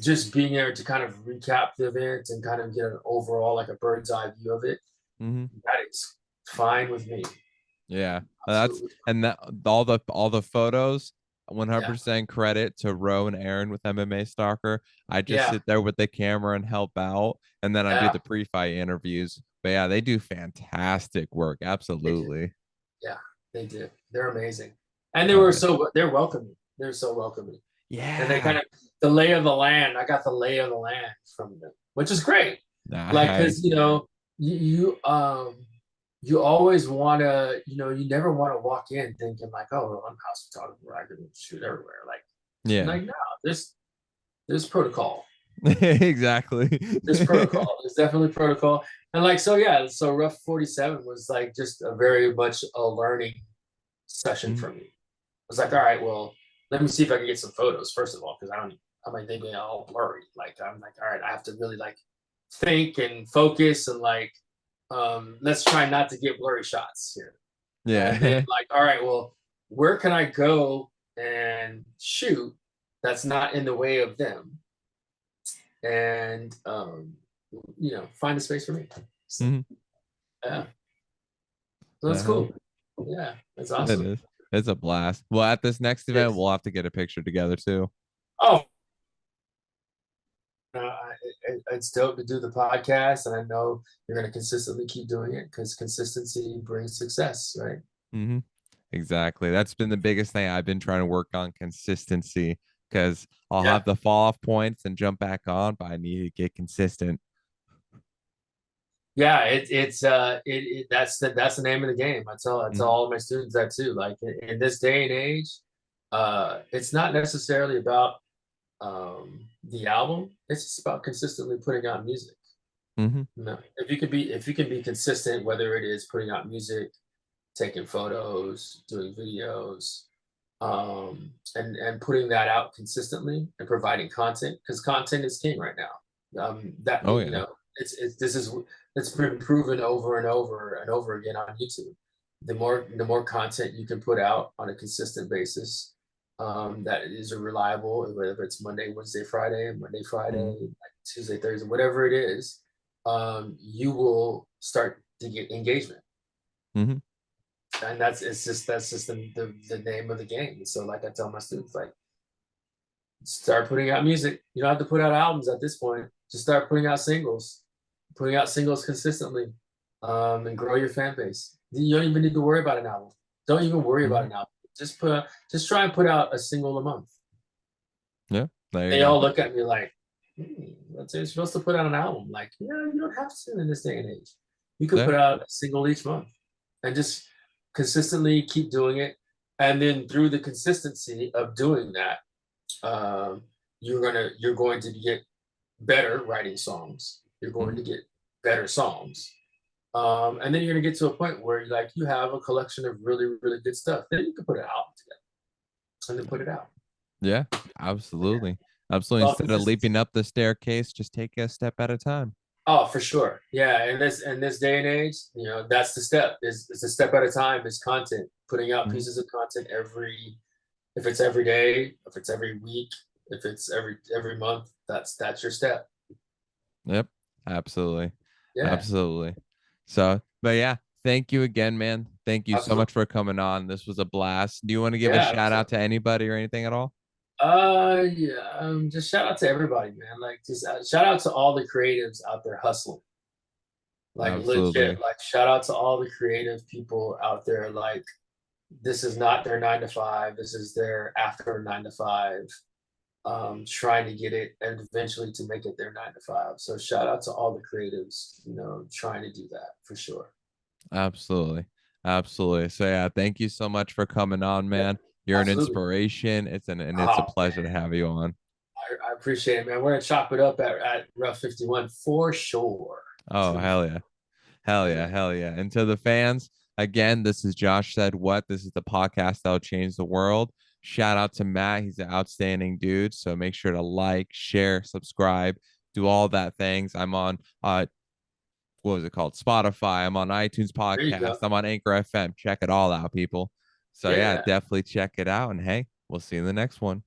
[SPEAKER 2] just being there to kind of recap the event and kind of get an overall, like, a bird's eye view of it. That is fine with me.
[SPEAKER 3] Yeah,
[SPEAKER 2] Absolutely.
[SPEAKER 3] all the photos, 100% credit to Roe and Aaron with MMA Stalker. I just sit there with the camera and help out, and then I do the pre-fight interviews. But yeah, they do fantastic work. Absolutely.
[SPEAKER 2] Yeah, they do. They're amazing, and they're welcoming. They're so welcoming.
[SPEAKER 3] Yeah,
[SPEAKER 2] and they kind of the lay of the land. I got the lay of the land from them, which is great.
[SPEAKER 3] Nice.
[SPEAKER 2] Like, because you always want to, you never want to walk in thinking like, oh, I'm house photographer, I can shoot everywhere. Like, like, no, there's protocol.
[SPEAKER 3] Exactly.
[SPEAKER 2] There's protocol. There's definitely protocol. And like, so Rough 47 was like just a very much a learning session for me. I was like, all right, well, let me see if I can get some photos first of all, because I'm like, they be all blurry. Like, I'm like, all right, I have to really like think and focus and like, let's try not to get blurry shots here.
[SPEAKER 3] Yeah.
[SPEAKER 2] And then, like, all right, well, where can I go and shoot that's not in the way of them? And find a space for me. So, yeah. So that's cool. Yeah, that's awesome.
[SPEAKER 3] It is. It's a blast. Well, at this next event, we'll have to get a picture together too.
[SPEAKER 2] Oh, it's dope to do the podcast, and I know you're going to consistently keep doing it because consistency brings success, right?
[SPEAKER 3] Exactly. That's been the biggest thing I've been trying to work on, consistency, because I'll have the fall off points and jump back on, but I need to get consistent.
[SPEAKER 2] Yeah, that's the name of the game. I tell all of my students that too. Like, in this day and age, it's not necessarily about The album, it's just about consistently putting out music.
[SPEAKER 3] Mm-hmm.
[SPEAKER 2] No, if you can be consistent, whether it is putting out music, taking photos, doing videos, and putting that out consistently and providing content, because content is king right now. That
[SPEAKER 3] Oh
[SPEAKER 2] you
[SPEAKER 3] yeah.
[SPEAKER 2] know, it's been proven over and over and over again on YouTube. The more content you can put out on a consistent basis, that is a reliable, whether it's Monday, Wednesday, Friday, Monday, Friday,
[SPEAKER 3] Mm-hmm.
[SPEAKER 2] like Tuesday, Thursday, whatever it is, you will start to get engagement.
[SPEAKER 3] Mm-hmm.
[SPEAKER 2] And that's just the name of the game. So like I tell my students, like, start putting out music. You don't have to put out albums at this point. Just start putting out singles consistently, and grow your fan base. You don't even need to worry about an album. Don't even worry about
[SPEAKER 3] Mm-hmm.
[SPEAKER 2] an album. Just try and put out a single a month.
[SPEAKER 3] Yeah, there you
[SPEAKER 2] They
[SPEAKER 3] go.
[SPEAKER 2] all look at me like, you're supposed to put out an album. Like, yeah, you don't have to in this day and age. You could
[SPEAKER 3] Yeah.
[SPEAKER 2] put out a single each month and just consistently keep doing it. And then through the consistency of doing that, you're going to get better writing songs. You're going
[SPEAKER 3] Mm-hmm.
[SPEAKER 2] to get better songs. And then you're going to get to a point where like you have a collection of really, really good stuff. Then you can put an album together and then put it out.
[SPEAKER 3] Yeah,
[SPEAKER 2] Yeah.
[SPEAKER 3] absolutely. Absolutely.
[SPEAKER 2] Well,
[SPEAKER 3] Instead of leaping up the staircase, just take a step at a time.
[SPEAKER 2] oh, for sure. Yeah. In this day and age, that's the step. Is a step at a time is content. Putting out
[SPEAKER 3] Mm-hmm.
[SPEAKER 2] pieces of content if it's every day, if it's every week, if it's every month, that's your step.
[SPEAKER 3] Yep. Absolutely.
[SPEAKER 2] Yeah.
[SPEAKER 3] Absolutely. So, but yeah, thank you again, man. Thank you so
[SPEAKER 2] Absolutely.
[SPEAKER 3] much for coming on. This was a blast. Do you want to give a
[SPEAKER 2] Yeah.
[SPEAKER 3] shout out to anybody or anything at all?
[SPEAKER 2] Yeah. Just shout out to everybody, man. Like, just shout out to all the creatives out there hustling. Like,
[SPEAKER 3] Absolutely.
[SPEAKER 2] legit. Like, shout out to all the creative people out there. Like, this is not their 9 to 5. This is their after 9 to 5. Trying to get it and eventually to make it their 9 to 5. So shout out to all the creatives, trying to do that for sure.
[SPEAKER 3] Absolutely. Absolutely. So yeah, thank you so much for coming on,
[SPEAKER 2] Yeah,
[SPEAKER 3] man. You're an
[SPEAKER 2] absolutely.
[SPEAKER 3] inspiration. It's a
[SPEAKER 2] Oh,
[SPEAKER 3] pleasure to have you on.
[SPEAKER 2] I appreciate it, man. We're gonna chop it up at Rough 51 for sure. It's
[SPEAKER 3] Oh,
[SPEAKER 2] gonna be
[SPEAKER 3] hell
[SPEAKER 2] fun.
[SPEAKER 3] yeah. Hell yeah,
[SPEAKER 2] Yeah.
[SPEAKER 3] hell yeah. And to the fans, again, this is Josh Said What. This is the podcast that'll change the world. Shout out to Matt. He's an outstanding dude. So make sure to like, share, subscribe, do all that things. I'm on what was it called? Spotify. I'm on iTunes
[SPEAKER 2] There you
[SPEAKER 3] podcast.
[SPEAKER 2] go.
[SPEAKER 3] I'm on Anchor FM. Check it all out, people. So yeah,
[SPEAKER 2] Yeah.
[SPEAKER 3] definitely check it out. And hey, we'll see you in the next one.